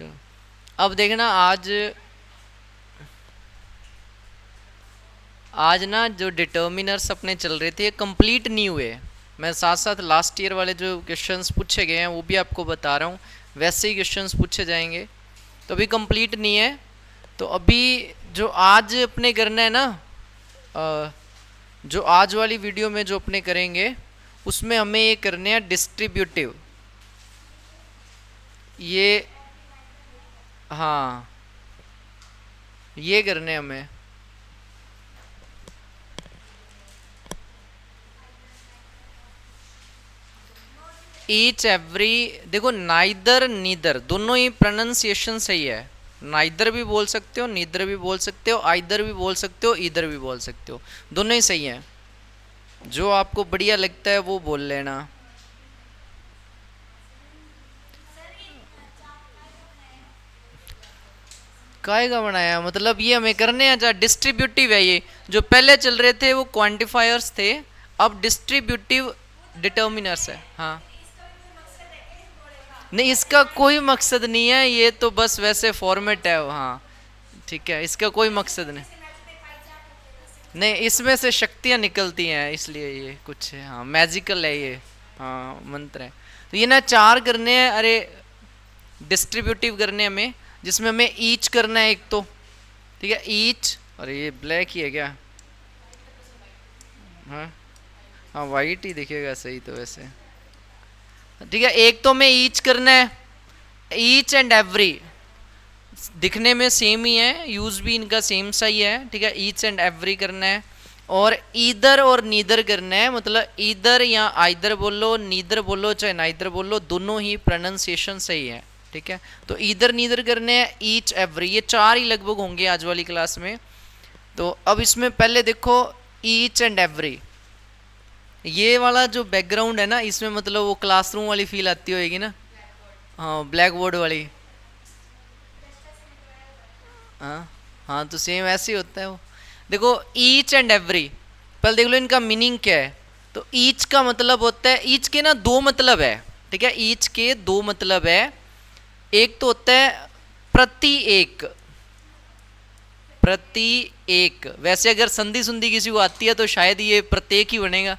चलो, अब देखना आज ना जो डिटर्मिनर्स अपने चल रहे थे ये कंप्लीट नहीं हुए। मैं साथ साथ लास्ट ईयर वाले जो क्वेश्चंस पूछे गए हैं वो भी आपको बता रहा हूँ, वैसे ही क्वेश्चंस पूछे जाएंगे। तो अभी कंप्लीट नहीं है। तो अभी जो आज अपने करना है ना, जो आज वाली वीडियो में जो अपने करेंगे उसमें हमें ये करने हैं डिस्ट्रीब्यूटिव। ये, हाँ, ये करने हैं हमें। ईच एवरी, देखो नाइदर नीदर दोनों ही प्रोनाउंसिएशन सही है। नाइदर भी बोल सकते हो, नीदर भी बोल सकते हो, आइदर भी बोल सकते हो, ईदर भी बोल सकते हो, दोनों ही सही हैं। जो आपको बढ़िया लगता है वो बोल लेना। काय का बनाया मतलब ये हमें करने हैं जहाँ डिस्ट्रीब्यूटिव है। ये जो पहले चल रहे थे वो क्वांटिफायर्स थे, अब डिस्ट्रीब्यूटिव डिटर्मिनर्स है। हाँ, नहीं इसका कोई मकसद नहीं है, ये तो बस वैसे फॉर्मेट है। हाँ ठीक है, इसका कोई मकसद नहीं। नहीं, इसमें से शक्तियाँ निकलती हैं इसलिए ये कुछ है, हाँ मैजिकल है ये। हाँ मंत्र है। तो ये ना चार करने हैं, अरे डिस्ट्रीब्यूटिव करने हैं हमें, जिसमें हमें ईच करना है एक तो। ठीक है, ईच। अरे ये ब्लैक ही है क्या? हाँ हाँ, वाइट ही दिखेगा सही तो वैसे। ठीक है, एक तो हमें ईच करना है, ईच एंड एवरी दिखने में सेम ही है, यूज भी इनका सेम सा ही है। ठीक है, ईच एंड एवरी करना है। और ईदर और नीदर करना है, मतलब ईदर या आइदर बोलो, नीदर बोलो, चाहे नाइदर बोलो, दोनों ही प्रोनाउंसिएशन सही है। ठीक है, तो ईदर नीदर करने हैं, ईच एवरी, ये चार ही लगभग होंगे आज वाली क्लास में। तो अब इसमें पहले देखो ईच एंड एवरी, ये वाला जो बैकग्राउंड है ना, इसमें मतलब वो क्लासरूम वाली फील आती होगी ना। हाँ, ब्लैक बोर्ड वाली। हाँ हाँ, तो सेम ऐसे ही होता है वो। देखो ईच एंड एवरी, पहले देख लो इनका मीनिंग क्या है। तो ईच का मतलब होता है, ईच के ना दो मतलब है। ठीक है, ईच के दो मतलब है। एक तो होता है प्रति एक, प्रति एक। वैसे अगर संधि सुंधि किसी को आती है तो शायद ये प्रत्येक ही बनेगा,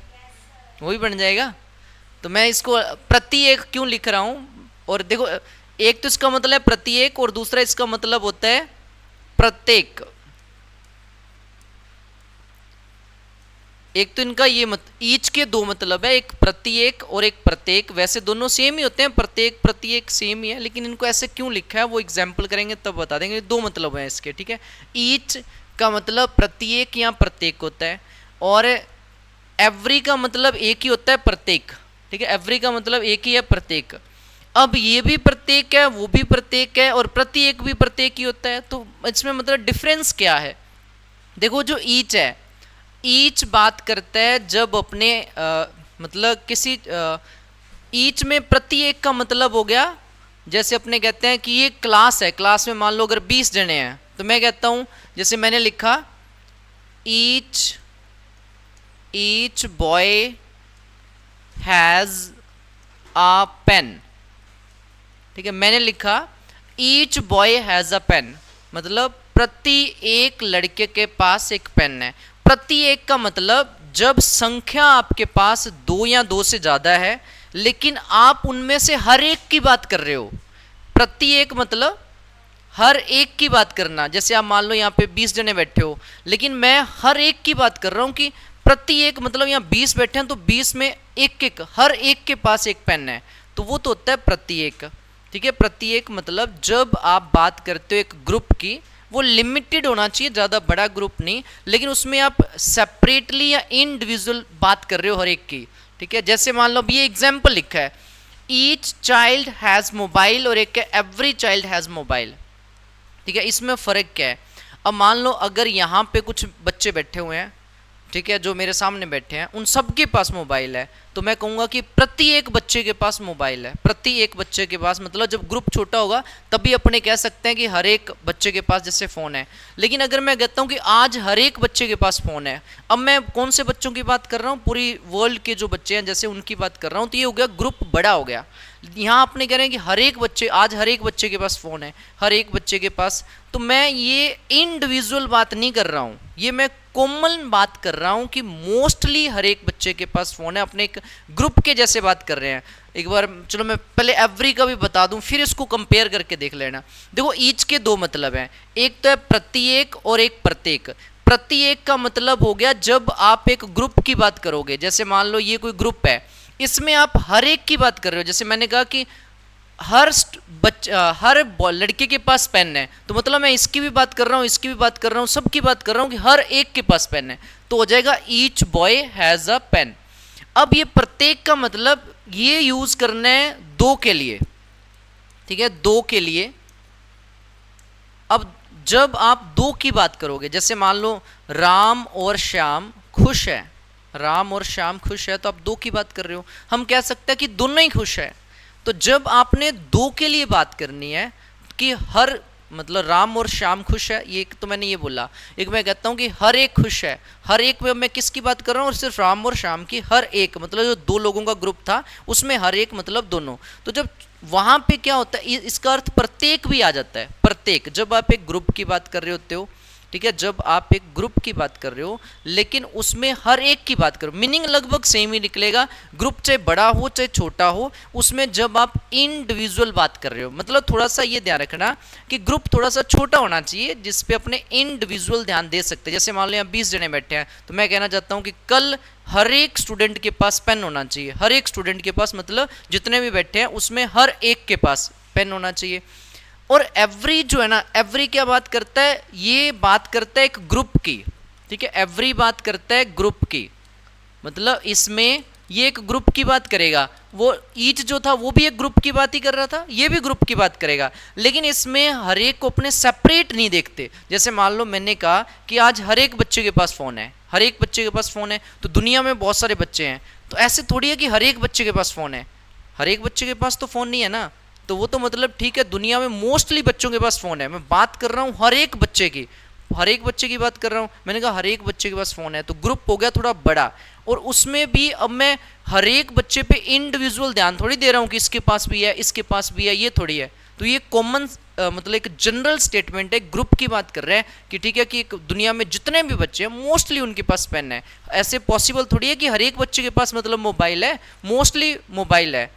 वही बन जाएगा। तो मैं इसको प्रति एक क्यों लिख रहा हूं, और देखो एक तो इसका मतलब है प्रति एक, और दूसरा इसका मतलब होता है प्रत्येक। एक तो इनका ये ईच के दो मतलब है, एक प्रत्येक और एक प्रत्येक। वैसे दोनों सेम ही होते हैं, प्रत्येक प्रत्येक सेम ही है, लेकिन इनको ऐसे क्यों लिखा है वो एग्जाम्पल करेंगे तब बता देंगे। दो मतलब हैं इसके। ठीक है, ईच का मतलब प्रत्येक या प्रत्येक होता है, और एवरी का मतलब एक ही होता है, प्रत्येक। ठीक है, एवरी का मतलब एक ही है, प्रत्येक। अब ये भी प्रत्येक है, वो भी प्रत्येक है, और प्रत्येक भी प्रत्येक ही होता है। तो इसमें मतलब डिफरेंस क्या है? देखो जो ईच है, ईच बात करता है जब अपने मतलब किसी ईच में प्रत्येक का मतलब हो गया, जैसे अपने कहते हैं कि ये क्लास है, क्लास में मान लो अगर 20 जने हैं, तो मैं कहता हूं, जैसे मैंने लिखा each each boy has a pen. ठीक है, मैंने लिखा each boy has a pen, मतलब प्रति एक लड़के के पास एक पेन है। प्रति एक का मतलब जब संख्या आपके पास दो या दो से ज्यादा है, लेकिन आप उनमें से हर एक की बात कर रहे हो। प्रति एक मतलब हर एक की बात करना। जैसे आप मान लो यहाँ पे 20 जने बैठे हो, लेकिन मैं हर एक की बात कर रहा हूँ कि प्रति एक मतलब यहाँ 20 बैठे हैं, तो 20 में एक एक, हर एक के पास एक पेन है, तो वो तो होता है प्रति एक। ठीक है, प्रति एक मतलब जब आप बात करते हो एक ग्रुप की, वो लिमिटेड होना चाहिए, ज़्यादा बड़ा ग्रुप नहीं, लेकिन उसमें आप सेपरेटली या इंडिविजुअल बात कर रहे हो हर एक की। ठीक है, जैसे मान लो अब ये एग्जाम्पल लिखा है ईच चाइल्ड हैज़ मोबाइल, और एक है एवरी चाइल्ड हैज़ मोबाइल। ठीक है, इसमें फ़र्क क्या है? अब मान लो अगर यहाँ पे कुछ बच्चे बैठे हुए हैं, ठीक है, जो मेरे सामने बैठे हैं उन सबके पास मोबाइल है, तो मैं कहूँगा कि प्रत्येक बच्चे के पास मोबाइल है। प्रत्येक बच्चे के पास मतलब जब ग्रुप छोटा होगा तभी अपने कह सकते हैं कि हर एक बच्चे के पास जैसे फ़ोन है। लेकिन अगर मैं कहता हूँ कि आज हर एक बच्चे के पास फ़ोन है, अब मैं कौन से बच्चों की बात कर रहा हूँ, पूरी वर्ल्ड के जो बच्चे हैं जैसे उनकी बात कर रहा हूँ, तो ये हो गया ग्रुप बड़ा हो गया। यहाँ अपने कह रहे हैं कि हर एक बच्चे, आज हर एक बच्चे के पास फ़ोन है, हर एक बच्चे के पास, तो मैं ये इंडिविजुअल बात नहीं कर रहा हूँ, ये मैं कॉमन बात कर रहा हूँ कि मोस्टली हर एक बच्चे के पास फ़ोन है। अपने एक ग्रुप के जैसे बात कर रहे हैं। एक बार चलो मैं पहले एवरी का भी बता दूं, फिर इसको कंपेयर करके देख लेना। देखो ईच के दो मतलब हैं, एक तो है प्रत्येक और एक प्रत्येक। प्रत्येक का मतलब हो गया जब आप एक ग्रुप की बात करोगे, जैसे मान लो ये कोई ग्रुप है, इसमें आप हर एक की बात कर रहे हो। जैसे मैंने कहा कि हर लड़के के पास पेन है, तो मतलब मैं इसकी भी बात कर रहा हूँ, इसकी भी बात कर रहा हूँ, सबकी बात कर रहा हूँ कि हर एक के पास पेन है, तो हो जाएगा each boy has a pen. अब ये प्रत्येक का मतलब ये यूज करना है दो के लिए, ठीक है, दो के लिए। अब जब आप दो की बात करोगे, जैसे मान लो राम और श्याम खुश है, राम और श्याम खुश है, तो आप दो की बात कर रहे हो, हम कह सकते हैं कि दोनों ही खुश है। तो जब आपने दो के लिए बात करनी है कि हर मतलब राम और श्याम खुश है, ये तो मैंने ये बोला। एक मैं कहता हूँ कि हर एक खुश है, हर एक में मैं किसकी बात कर रहा हूँ, और सिर्फ राम और श्याम की, हर एक मतलब जो दो लोगों का ग्रुप था उसमें हर एक मतलब दोनों। तो जब वहाँ पे क्या होता है, इसका अर्थ प्रत्येक भी आ जाता है। प्रत्येक जब आप एक ग्रुप की बात कर रहे होते हो, ठीक है, जब आप एक ग्रुप की बात कर रहे हो लेकिन उसमें हर एक की बात करो, मीनिंग लगभग सेम ही निकलेगा। ग्रुप चाहे बड़ा हो चाहे छोटा हो, उसमें जब आप इंडिविजुअल बात कर रहे हो, मतलब थोड़ा सा ये ध्यान रखना कि ग्रुप थोड़ा सा छोटा होना चाहिए जिसपे अपने इंडिविजुअल ध्यान दे सकते हैं। जैसे मान लो यहाँ 20 जने बैठे हैं, तो मैं कहना चाहता हूँ कि कल हर एक स्टूडेंट के पास पेन होना चाहिए। हर एक स्टूडेंट के पास मतलब जितने भी बैठे हैं उसमें हर एक के पास पेन होना चाहिए। और एवरी जो है ना, एवरी क्या बात करता है, ये बात करता है एक ग्रुप की, ठीक है, एवरी बात करता है ग्रुप की, मतलब इसमें ये एक ग्रुप की बात करेगा। वो ईच जो था वो भी एक ग्रुप की बात ही कर रहा था, ये भी ग्रुप की बात करेगा, लेकिन इसमें हर एक को अपने सेपरेट नहीं देखते। जैसे मान लो मैंने कहा कि आज हर एक बच्चे के पास फ़ोन है, हर एक बच्चे के पास फ़ोन है, तो दुनिया में बहुत सारे बच्चे हैं, तो ऐसे थोड़ी है कि हर एक बच्चे के पास फ़ोन है। हर एक बच्चे के पास तो फ़ोन नहीं है ना, तो वो तो मतलब ठीक है, दुनिया में मोस्टली बच्चों के पास फ़ोन है। मैं बात कर रहा हूँ हर एक बच्चे की, हर एक बच्चे की बात कर रहा हूँ। मैंने कहा हर एक बच्चे के पास फ़ोन है, तो ग्रुप हो गया थोड़ा बड़ा, और उसमें भी अब मैं हर एक बच्चे पे इंडिविजुअल ध्यान थोड़ी दे रहा हूँ कि इसके पास भी है, इसके पास भी है, ये थोड़ी है। तो ये कॉमन मतलब एक जनरल स्टेटमेंट है, ग्रुप की बात कर रहे हैं कि ठीक है कि दुनिया में जितने भी बच्चे हैं मोस्टली उनके पास पेन है। ऐसे पॉसिबल थोड़ी है कि हर एक बच्चे के पास मतलब मोबाइल है, मोस्टली मोबाइल है।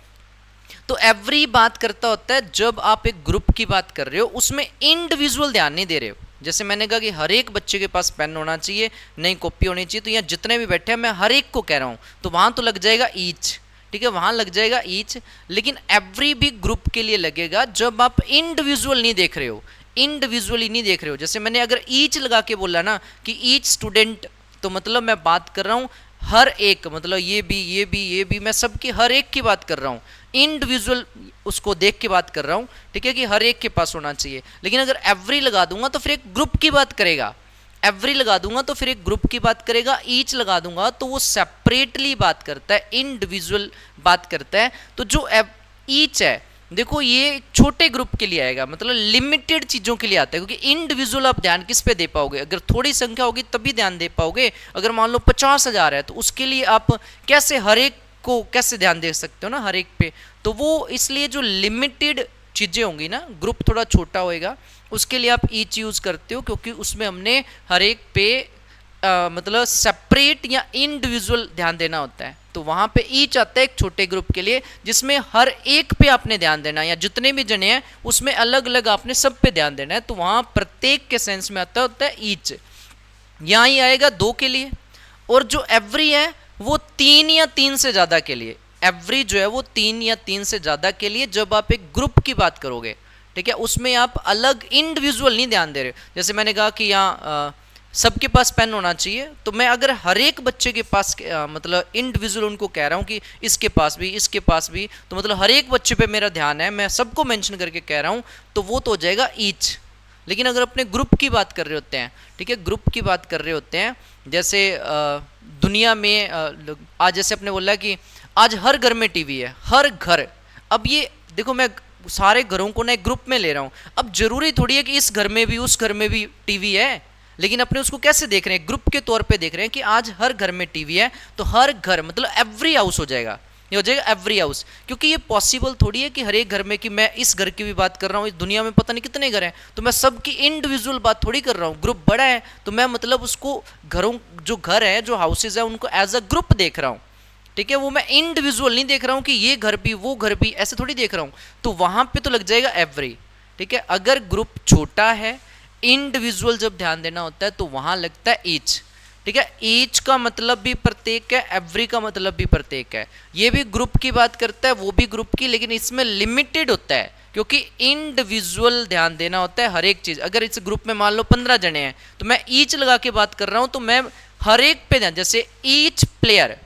तो एवरी बात करता होता है जब आप एक ग्रुप की बात कर रहे हो, उसमें इंडिविजुअल ध्यान नहीं दे रहे हो। जैसे मैंने कहा कि हर एक बच्चे के पास पेन होना चाहिए, नई कॉपी होनी चाहिए, तो यहाँ जितने भी बैठे हैं मैं हर एक को कह रहा हूँ, तो वहाँ तो लग जाएगा ईच, ठीक है, वहाँ लग जाएगा ईच। लेकिन एवरी भी ग्रुप के लिए लगेगा जब आप इंडिविजुअल नहीं देख रहे हो, इंडिविजुअली नहीं देख रहे हो। जैसे मैंने अगर ईच लगा के बोला ना कि ईच स्टूडेंट, तो मतलब मैं बात कर रहा हूँ हर एक, मतलब ये भी ये भी ये भी, मैं सबकी हर एक की बात कर रहा हूँ, इंडिविजुअल उसको देख के बात कर रहा हूँ, ठीक है, कि हर एक के पास होना चाहिए। लेकिन अगर एवरी लगा दूंगा तो फिर एक ग्रुप की बात करेगा, एवरी लगा दूंगा तो फिर एक ग्रुप की बात करेगा, ईच लगा दूंगा तो वो सेपरेटली बात करता है, इंडिविजुअल बात करता है। तो जो ईच है, देखो ये छोटे ग्रुप के लिए आएगा, मतलब लिमिटेड चीज़ों के लिए आता है, क्योंकि इंडिविजुअल आप ध्यान किस पे दे पाओगे, अगर थोड़ी संख्या होगी तभी ध्यान दे पाओगे। अगर मान लो 50,000 है तो उसके लिए आप कैसे हर एक को कैसे ध्यान दे सकते हो ना, हर एक पे। तो वो इसलिए जो लिमिटेड चीज़ें होंगी ना, ग्रुप थोड़ा छोटा होएगा, उसके लिए आप ईच यूज़ करते हो, क्योंकि उसमें हमने हर एक पे मतलब सेपरेट या इंडिविजुअल ध्यान देना होता है। तो वहाँ पे ईच आता है एक छोटे ग्रुप के लिए, जिसमें हर एक पे आपने ध्यान देना, या जितने भी जने हैं उसमें अलग अलग आपने सब पे ध्यान देना है। तो वहाँ प्रत्येक के सेंस में आता होता है ईच। यहाँ ही आएगा दो के लिए, और जो एवरी है वो 3 या 3 से ज़्यादा के लिए। एवरी जो है वो 3 या 3 से ज़्यादा के लिए जब आप एक ग्रुप की बात करोगे, ठीक है, उसमें आप अलग इंडिविजुअल नहीं ध्यान दे रहे। जैसे मैंने कहा कि यहाँ सबके पास पेन होना चाहिए, तो मैं अगर हर एक बच्चे के पास मतलब इंडिविजुअल उनको कह रहा हूँ कि इसके पास भी, इसके पास भी, तो मतलब हर एक बच्चे पे मेरा ध्यान है, मैं सबको मेंशन करके कह रहा हूँ, तो वो तो हो जाएगा ईच। लेकिन अगर अपने ग्रुप की बात कर रहे होते हैं, ठीक है, ग्रुप की बात कर रहे होते हैं, जैसे दुनिया में आज जैसे आपने बोला कि आज हर घर में टीवी है, हर घर। अब ये देखो, मैं सारे घरों को ना एक ग्रुप में ले रहा हूँ। अब जरूरी थोड़ी है कि इस घर में भी उस घर में भी टीवी है, लेकिन अपने उसको कैसे देख रहे हैं, ग्रुप के तौर पे देख रहे हैं कि आज हर घर में टीवी है, तो हर घर मतलब एवरी हाउस हो जाएगा, ये हो जाएगा एवरी हाउस। क्योंकि ये पॉसिबल थोड़ी है कि हर एक घर में, कि मैं इस घर की भी बात कर रहा हूँ, इस दुनिया में पता नहीं कितने घर हैं, तो मैं सबकी इंडिविजुअल बात थोड़ी कर रहा हूँ। ग्रुप बड़ा है तो मैं मतलब उसको घरों, जो घर है, जो हाउसेज है, उनको एज अ ग्रुप देख रहा हूँ, ठीक है। वो मैं इंडिविजुअल नहीं देख रहा हूँ कि ये घर भी वो घर भी, ऐसे थोड़ी देख रहा हूँ। तो वहां पे तो लग जाएगा एवरी, ठीक है। अगर ग्रुप छोटा है, इंडिविजुअल जब ध्यान देना होता है, तो वहां लगता है ईच, ठीक है। ईच का मतलब भी प्रत्येक है, एवरी का मतलब भी प्रत्येक है। ये भी ग्रुप की बात करता है, वो भी ग्रुप की, लेकिन इसमें लिमिटेड होता है, क्योंकि इंडिविजुअल ध्यान देना होता है हर एक चीज। अगर इस ग्रुप में मान लो 15 जने हैं, तो मैं ईच लगा के बात कर रहा हूं, तो मैं हर एक पे ध्यान, जैसे ईच प्लेयर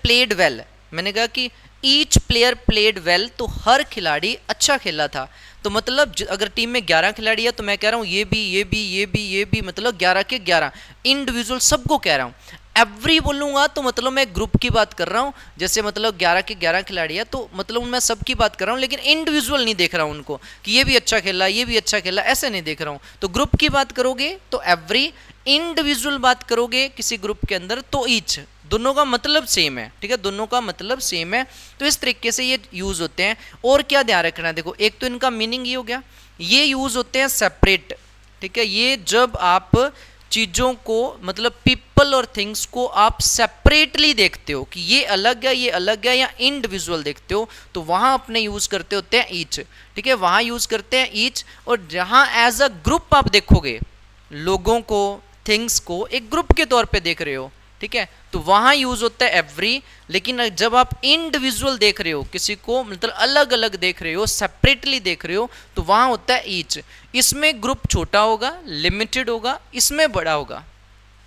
प्लेड वेल, मैंने कहा कि ईच प्लेयर प्लेड वेल, तो हर खिलाड़ी अच्छा खेला था। तो मतलब अगर टीम में 11 खिलाड़ी है, तो मैं कह रहा हूँ ये भी ये भी ये भी ये भी, मतलब 11 के 11 इंडिविजुअल सबको कह रहा हूँ। एवरी बोलूंगा तो मतलब मैं ग्रुप की बात कर रहा हूँ, जैसे मतलब 11 के 11 खिलाड़ी है, तो मतलब मैं सबकी बात कर रहा हूँ, लेकिन इंडिविजुअल नहीं देख रहा हूँ उनको कि ये भी अच्छा खेला, ये भी अच्छा खेला, ऐसे नहीं देख रहा हूँ। तो ग्रुप की बात करोगे तो एवरी, इंडिविजुअल बात करोगे किसी ग्रुप के अंदर तो ईच, दोनों का मतलब सेम है, ठीक है, दोनों का मतलब सेम है। तो इस तरीके से ये यूज होते हैं। और क्या ध्यान रखना है, देखो एक तो इनका मीनिंग ये हो गया, ये यूज होते हैं सेपरेट, ठीक है। ये जब आप चीजों को, मतलब पीपल और थिंग्स को आप सेपरेटली देखते हो कि ये अलग है ये अलग है, या इंडिविजुअल देखते हो, तो वहां अपने यूज करते होते हैं ईच, ठीक है, वहां यूज करते हैं ईच। और जहां एज अ ग्रुप आप देखोगे, लोगों को, थिंग्स को एक ग्रुप के तौर पे देख रहे हो, ठीक है, तो वहां यूज होता है एवरी। लेकिन जब आप इंडिविजुअल देख रहे हो, किसी को मतलब अलग अलग देख रहे हो, सेपरेटली देख रहे हो, तो वहां होता है ईच। इसमें ग्रुप छोटा होगा, लिमिटेड होगा, इसमें बड़ा होगा,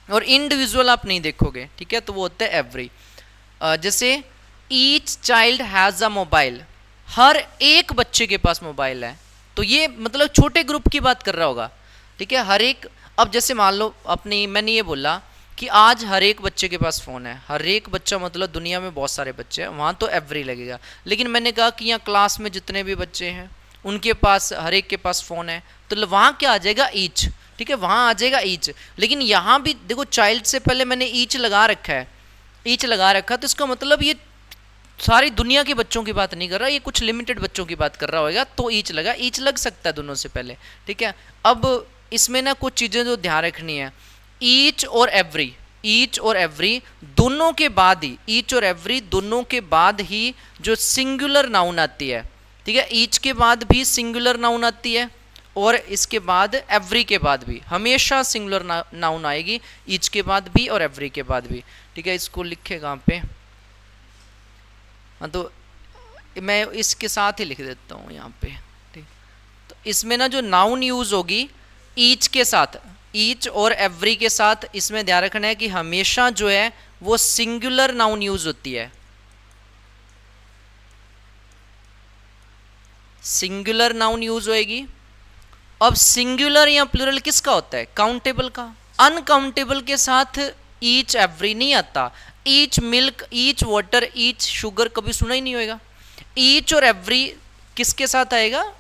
और इंडिविजुअल आप नहीं देखोगे, ठीक है, तो वो होता है एवरी। जैसे each child has a mobile, हर एक बच्चे के पास मोबाइल है, तो ये मतलब छोटे ग्रुप की बात कर रहा होगा, ठीक है, हर एक। अब जैसे मान लो अपनी, मैंने ये बोला कि आज हर एक बच्चे के पास फ़ोन है, हर एक बच्चा मतलब दुनिया में बहुत सारे बच्चे हैं, वहाँ तो एवरी लगेगा। लेकिन मैंने कहा कि यहाँ क्लास में जितने भी बच्चे हैं, उनके पास, हर एक के पास फ़ोन है, तो वहाँ क्या आ जाएगा ईच, ठीक है, वहाँ आ जाएगा ईच। लेकिन यहाँ भी देखो, चाइल्ड से पहले मैंने ईच लगा रखा है, ईच लगा रखा, तो इसका मतलब ये सारी दुनिया के बच्चों की बात नहीं कर रहा, ये कुछ लिमिटेड बच्चों की बात कर रहा होगा, तो ईच लगा, ईच लग सकता है दोनों से पहले, ठीक है। अब इसमें ना कुछ चीज़ें जो ध्यान रखनी है, ईच और एवरी, ईच और एवरी दोनों के बाद ही, ईच और एवरी दोनों के बाद ही जो सिंगुलर नाउन आती है, ठीक है, ईच के बाद भी सिंगुलर नाउन आती है, और इसके बाद एवरी के बाद भी हमेशा सिंगुलर नाउन आएगी, ईच के बाद भी और एवरी के बाद भी, ठीक है। इसको लिखे कहाँ पे, हाँ, तो मैं इसके साथ ही लिख देता हूँ यहाँ पे, ठीक। तो इसमें ना जो नाउन यूज होगी ईच के साथ, ईच और एवरी के साथ, इसमें ध्यान रखना है कि हमेशा जो है वो सिंगुलर नाउन यूज होती है, सिंगुलर नाउन यूज होएगी। अब सिंगुलर या प्लूरल किसका होता है, काउंटेबल का। अनकाउंटेबल के साथ ईच एवरी नहीं आता, each milk, each water, each sugar कभी सुना ही नहीं होगा। ईच और एवरी किसके साथ आएगा,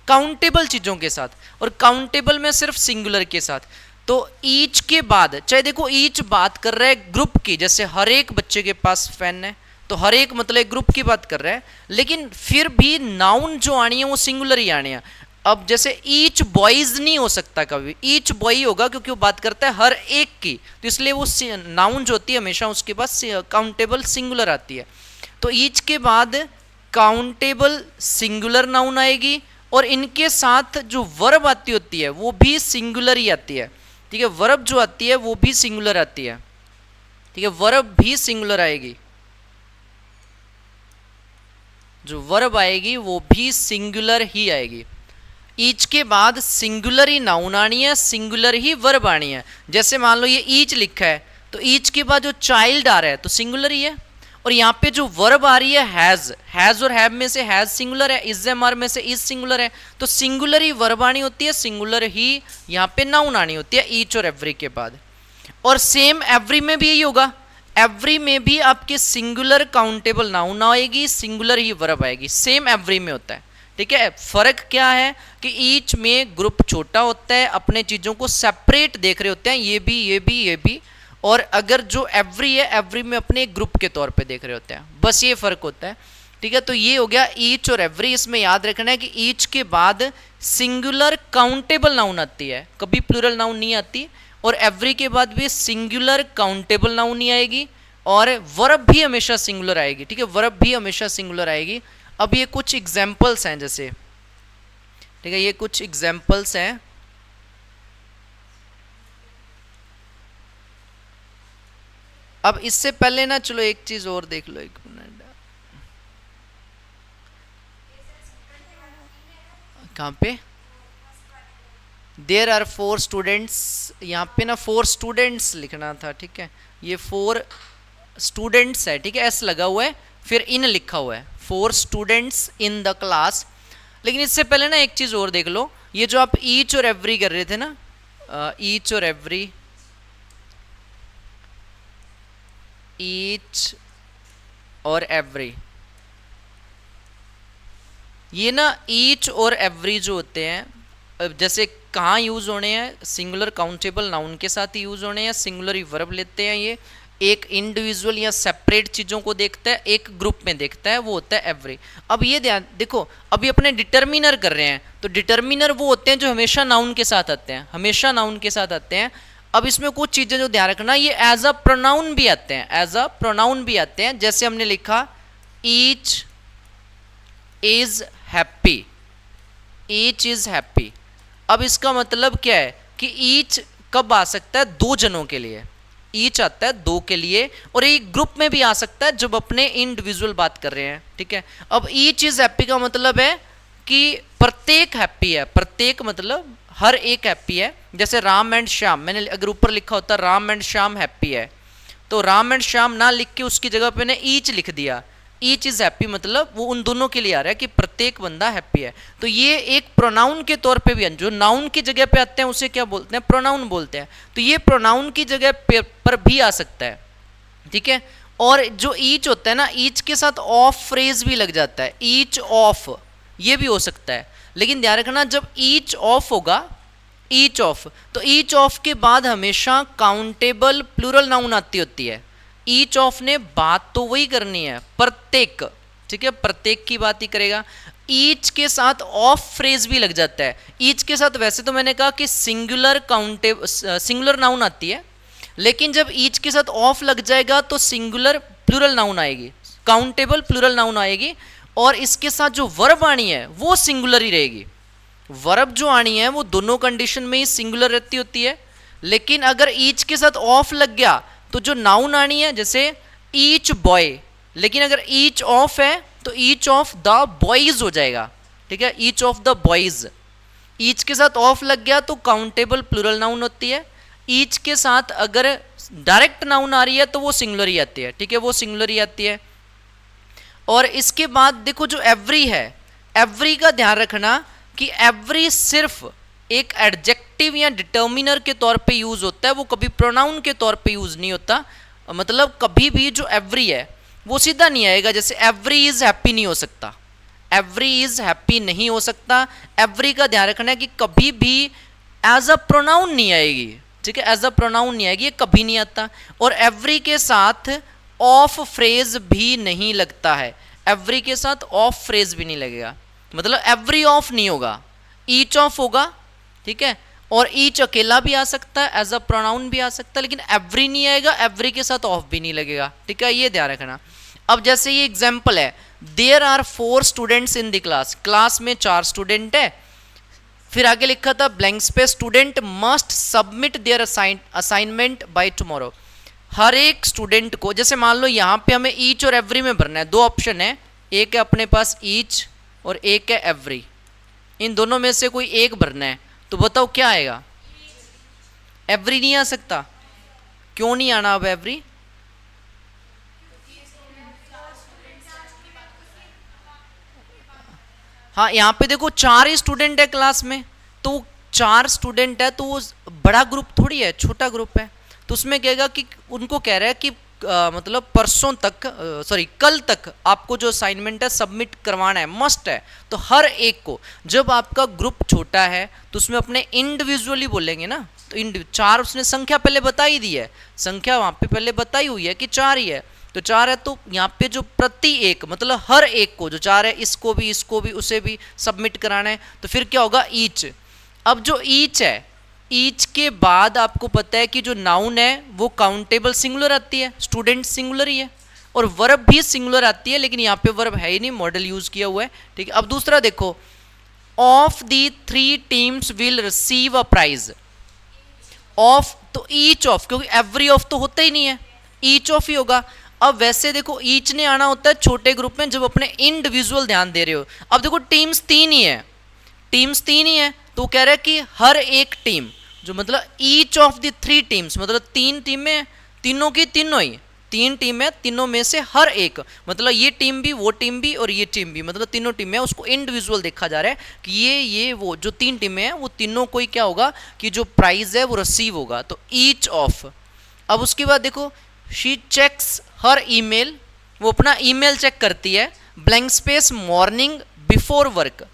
काउंटेबल चीजों के साथ, और काउंटेबल में सिर्फ सिंगुलर के साथ। तो ईच के बाद, चाहे देखो ईच बात कर रहा है ग्रुप की, जैसे हर एक बच्चे के पास फैन है, तो हर एक मतलब एक ग्रुप की बात कर रहा है, लेकिन फिर भी नाउन जो आनी है वो सिंगुलर ही आनी है। अब जैसे ईच बॉयज नहीं हो सकता, कभी ईच बॉय होगा क्योंकि वो बात करता है हर एक की, तो इसलिए वो नाउन जो होती है हमेशा उसके पास काउंटेबल सिंगुलर आती है। तो ईच के बाद काउंटेबल सिंगुलर नाउन आएगी, और इनके साथ जो वर्ब आती होती है वो भी सिंगुलर ही आती है, ठीक है, वर्ब जो आती है वो भी सिंगुलर आती है, ठीक है, वर्ब भी सिंगुलर आएगी, जो वर्ब आएगी वो भी सिंगुलर ही आएगी। ईच के बाद सिंगुलर ही नाउन आनी है, सिंगुलर ही वर्ब आनी है। जैसे मान लो ये ईच लिखा है, तो ईच के बाद जो चाइल्ड आ रहा है तो सिंगुलर ही है, और यहाँ पे जो वर्ब आ रही है हैज, हैज और हैव में से हैज सिंगुलर है, इज एम आर में से इज सिंगुलर है, तो सिंगुलर ही वर्ब आनी होती है, सिंगुलर ही यहाँ पे नाउन आनी होती है ईच और एवरी के बाद। और सेम एवरी में भी यही होगा, एवरी में भी आपके सिंगुलर काउंटेबल नाउन आएगी, सिंगुलर ही वर्ब आएगी, सेम एवरी में होता है। ठीक है, फर्क क्या है कि ईच में ग्रुप छोटा होता है, अपने चीजों को सेपरेट देख रहे होते हैं, ये भी ये भी ये भी, और अगर जो एवरी है, एवरी में अपने ग्रुप के तौर पे देख रहे होते हैं, बस ये फर्क होता है। ठीक है, तो ये हो गया ईच और एवरी। इसमें याद रखना है कि ईच के बाद सिंगुलर काउंटेबल नाउन आती है, कभी प्लूरल नाउन नहीं आती, और एवरी के बाद भी सिंगुलर काउंटेबल नाउन नहीं आएगी, और वर्ब भी हमेशा सिंगुलर आएगी। ठीक है, वर्ब भी हमेशा सिंगुलर आएगी। अब ये कुछ एग्जाम्पल्स हैं, जैसे ठीक है, ये कुछ एग्जाम्पल्स हैं। अब इससे पहले ना चलो एक चीज और देख लो, एक मिनट, कहाँ पे देर आर 4 स्टूडेंट्स, यहाँ पे ना 4 स्टूडेंट्स लिखना था। ठीक है, ये 4 स्टूडेंट्स है। ठीक है, एस लगा हुआ है, फिर इन लिखा हुआ है, 4 स्टूडेंट्स इन द क्लास। लेकिन इससे पहले ना एक चीज़ और देख लो, ये जो आप ईच और एवरी कर रहे थे ना, ईच और एवरी, ईच और एवरी, ये ना ईच और एवरी जो होते हैं, जैसे कहाँ यूज़ होने हैं, सिंगुलर काउंटेबल नाउन के साथ ही यूज़ होने हैं, सिंगुलर ही वर्ब लेते हैं। ये एक इंडिविजुअल या सेपरेट चीज़ों को देखता है, एक ग्रुप में देखता है, वो होता है एवरी। अब ये ध्यान देखो, अभी अपने डिटर्मिनर कर रहे हैं, तो डिटर्मिनर वो होते हैं जो हमेशा नाउन के साथ आते हैं, हमेशा नाउन के साथ आते हैं। अब इसमें कुछ चीज़ें जो ध्यान रखना, ये एज अ प्रोनाउन भी आते हैं, एज अ प्रोनाउन भी आते हैं। जैसे हमने लिखा each is happy, each is happy. अब इसका मतलब क्या है कि ईच कब आ सकता है, 2 जनों के लिए, ईच आता है 2 के लिए, और एक ग्रुप में भी आ सकता है जब अपने इंडिविजुअल बात कर रहे हैं। ठीक है, अब ईच इज हैप्पी का मतलब है कि प्रत्येक हैप्पी है, प्रत्येक मतलब हर एक हैप्पी है। जैसे राम एंड श्याम, मैंने अगर ऊपर लिखा होता राम एंड श्याम हैप्पी है, तो राम एंड श्याम ना लिख के उसकी जगह पे मैंने ईच लिख दिया, ईच इज हैप्पी, मतलब वो उन दोनों के लिए आ रहा है कि प्रत्येक बंदा हैप्पी है। तो ये एक प्रोनाउन के तौर पे भी, जो नाउन की जगह पे आते हैं उसे क्या बोलते हैं, प्रोनाउन बोलते हैं। तो ये प्रोनाउन की जगह पर भी आ सकता है। ठीक है, और जो ईच होता है ना, ईच के साथ ऑफ फ्रेज भी लग जाता है, ईच ऑफ, ये भी हो सकता है। लेकिन ध्यान रखना, जब ईच ऑफ होगा, ईच ऑफ, तो ईच ऑफ के बाद हमेशा काउंटेबल प्लूरल नाउन आती होती है। ईच ऑफ ने बात तो वही करनी है, प्रत्येक। ठीक है, प्रत्येक की बात ही करेगा। ईच के साथ ऑफ फ्रेज भी लग जाता है। ईच के साथ वैसे तो मैंने कहा कि सिंगुलर काउंटेबल, सिंगुलर नाउन आती है, लेकिन जब ईच के साथ ऑफ लग जाएगा तो सिंगुलर प्लूरल नाउन आएगी, काउंटेबल प्लूरल नाउन आएगी, और इसके साथ जो वर्ब आनी है वो सिंगुलर ही रहेगी। वर्ब जो आनी है वो दोनों कंडीशन में ही सिंगुलर रहती होती है। लेकिन अगर ईच के साथ ऑफ लग गया तो जो नाउन आनी है, जैसे ईच बॉय, लेकिन अगर ईच ऑफ है तो ईच ऑफ द बॉयज हो जाएगा। ठीक है, each of the boys, each के साथ ऑफ लग गया तो काउंटेबल प्लूरल नाउन होती है। ईच के साथ अगर डायरेक्ट नाउन आ रही है तो वो सिंगुलर ही आती है। ठीक है, वो सिंगुलर ही आती है। और इसके बाद देखो जो एवरी है, एवरी का ध्यान रखना कि एवरी सिर्फ एक एडजेक्टिव या डिटर्मिनर के तौर पे यूज होता है, वो कभी प्रोनाउन के तौर पे यूज नहीं होता। मतलब कभी भी जो एवरी है वो सीधा नहीं आएगा, जैसे एवरी इज हैप्पी नहीं हो सकता, एवरी इज हैप्पी नहीं हो सकता। एवरी का ध्यान रखना है कि कभी भी एज अ प्रोनाउन नहीं आएगी। ठीक है, एज अ प्रोनाउन नहीं आएगी, ये कभी नहीं आता। और एवरी के साथ ऑफ फ्रेज भी नहीं लगता है, एवरी के साथ ऑफ फ्रेज भी नहीं लगेगा, मतलब एवरी ऑफ नहीं होगा, ईच ऑफ होगा। ठीक है, और ईच अकेला भी आ सकता है, एज अ प्रोनाउन भी आ सकता है, लेकिन एवरी नहीं आएगा, एवरी के साथ ऑफ भी नहीं लगेगा। ठीक है, ये ध्यान रखना। अब जैसे ये एग्जाम्पल है, there are 4 students in the class, class में 4 स्टूडेंट है। फिर आगे लिखा था blank space, student must submit their assignment by tomorrow. हर एक स्टूडेंट को, जैसे मान लो यहाँ पे हमें ईच और एवरी में भरना है, 2 ऑप्शन है, एक है अपने पास ईच और एक है एवरी, इन दोनों में से कोई एक भरना है, तो बताओ क्या आएगा, एवरी नहीं आ सकता। क्यों नहीं आना अब एवरी? हाँ, यहाँ पे देखो 4 ही स्टूडेंट है क्लास में, तो 4 स्टूडेंट है तो वो बड़ा ग्रुप थोड़ी है, छोटा ग्रुप है। तो उसमें कहेगा कि उनको कह रहा है कि मतलब परसों तक कल तक आपको जो असाइनमेंट है सबमिट करवाना है, मस्ट है। तो हर एक को, जब आपका ग्रुप छोटा है तो उसमें अपने इंडिविजुअली बोलेंगे ना, तो 4 उसने संख्या पहले बता ही दी है, संख्या वहाँ पे पहले बताई हुई है कि 4 ही है, तो 4 है। तो यहाँ पे जो प्रति एक मतलब हर एक को, जो 4 है इसको भी उसे भी सबमिट कराना है, तो फिर क्या होगा, ईच। अब जो ईच है, ईच के बाद आपको पता है कि जो नाउन है वो काउंटेबल सिंगुलर आती है, स्टूडेंट सिंगुलर ही है, और वर्ब भी सिंगुलर आती है, लेकिन यहाँ पे वर्ब है ही नहीं, मॉडल यूज किया हुआ है, ठीक है। अब दूसरा देखो, of the 3 teams will receive a prize. Of तो ईच ऑफ, क्योंकि एवरी ऑफ तो होता ही नहीं है, ईच ऑफ ही होगा। अब वैसे देखो ईच ने आना होता है छोटे ग्रुप में जब अपने इंडिविजुअल ध्यान दे रहे हो। अब देखो टीम्स 3 ही है, टीम्स 3 ही है, तो कह रहा है कि हर एक टीम, जो मतलब ईच ऑफ द 3 टीम्स, मतलब 3 टीमें, तीनों की तीनों ही 3 टीम है, तीनों में से हर एक, मतलब ये टीम भी, वो टीम भी और ये टीम भी, मतलब तीनों टीमें है, उसको इंडिविजुअल देखा जा रहा है कि ये वो जो 3 टीमें हैं वो तीनों को ही क्या होगा कि जो प्राइज है वो रिसीव होगा, तो ईच ऑफ। अब उसके बाद देखो, शी चेक्स हर ईमेल, वो अपना ईमेल चेक करती है, blank space morning before work,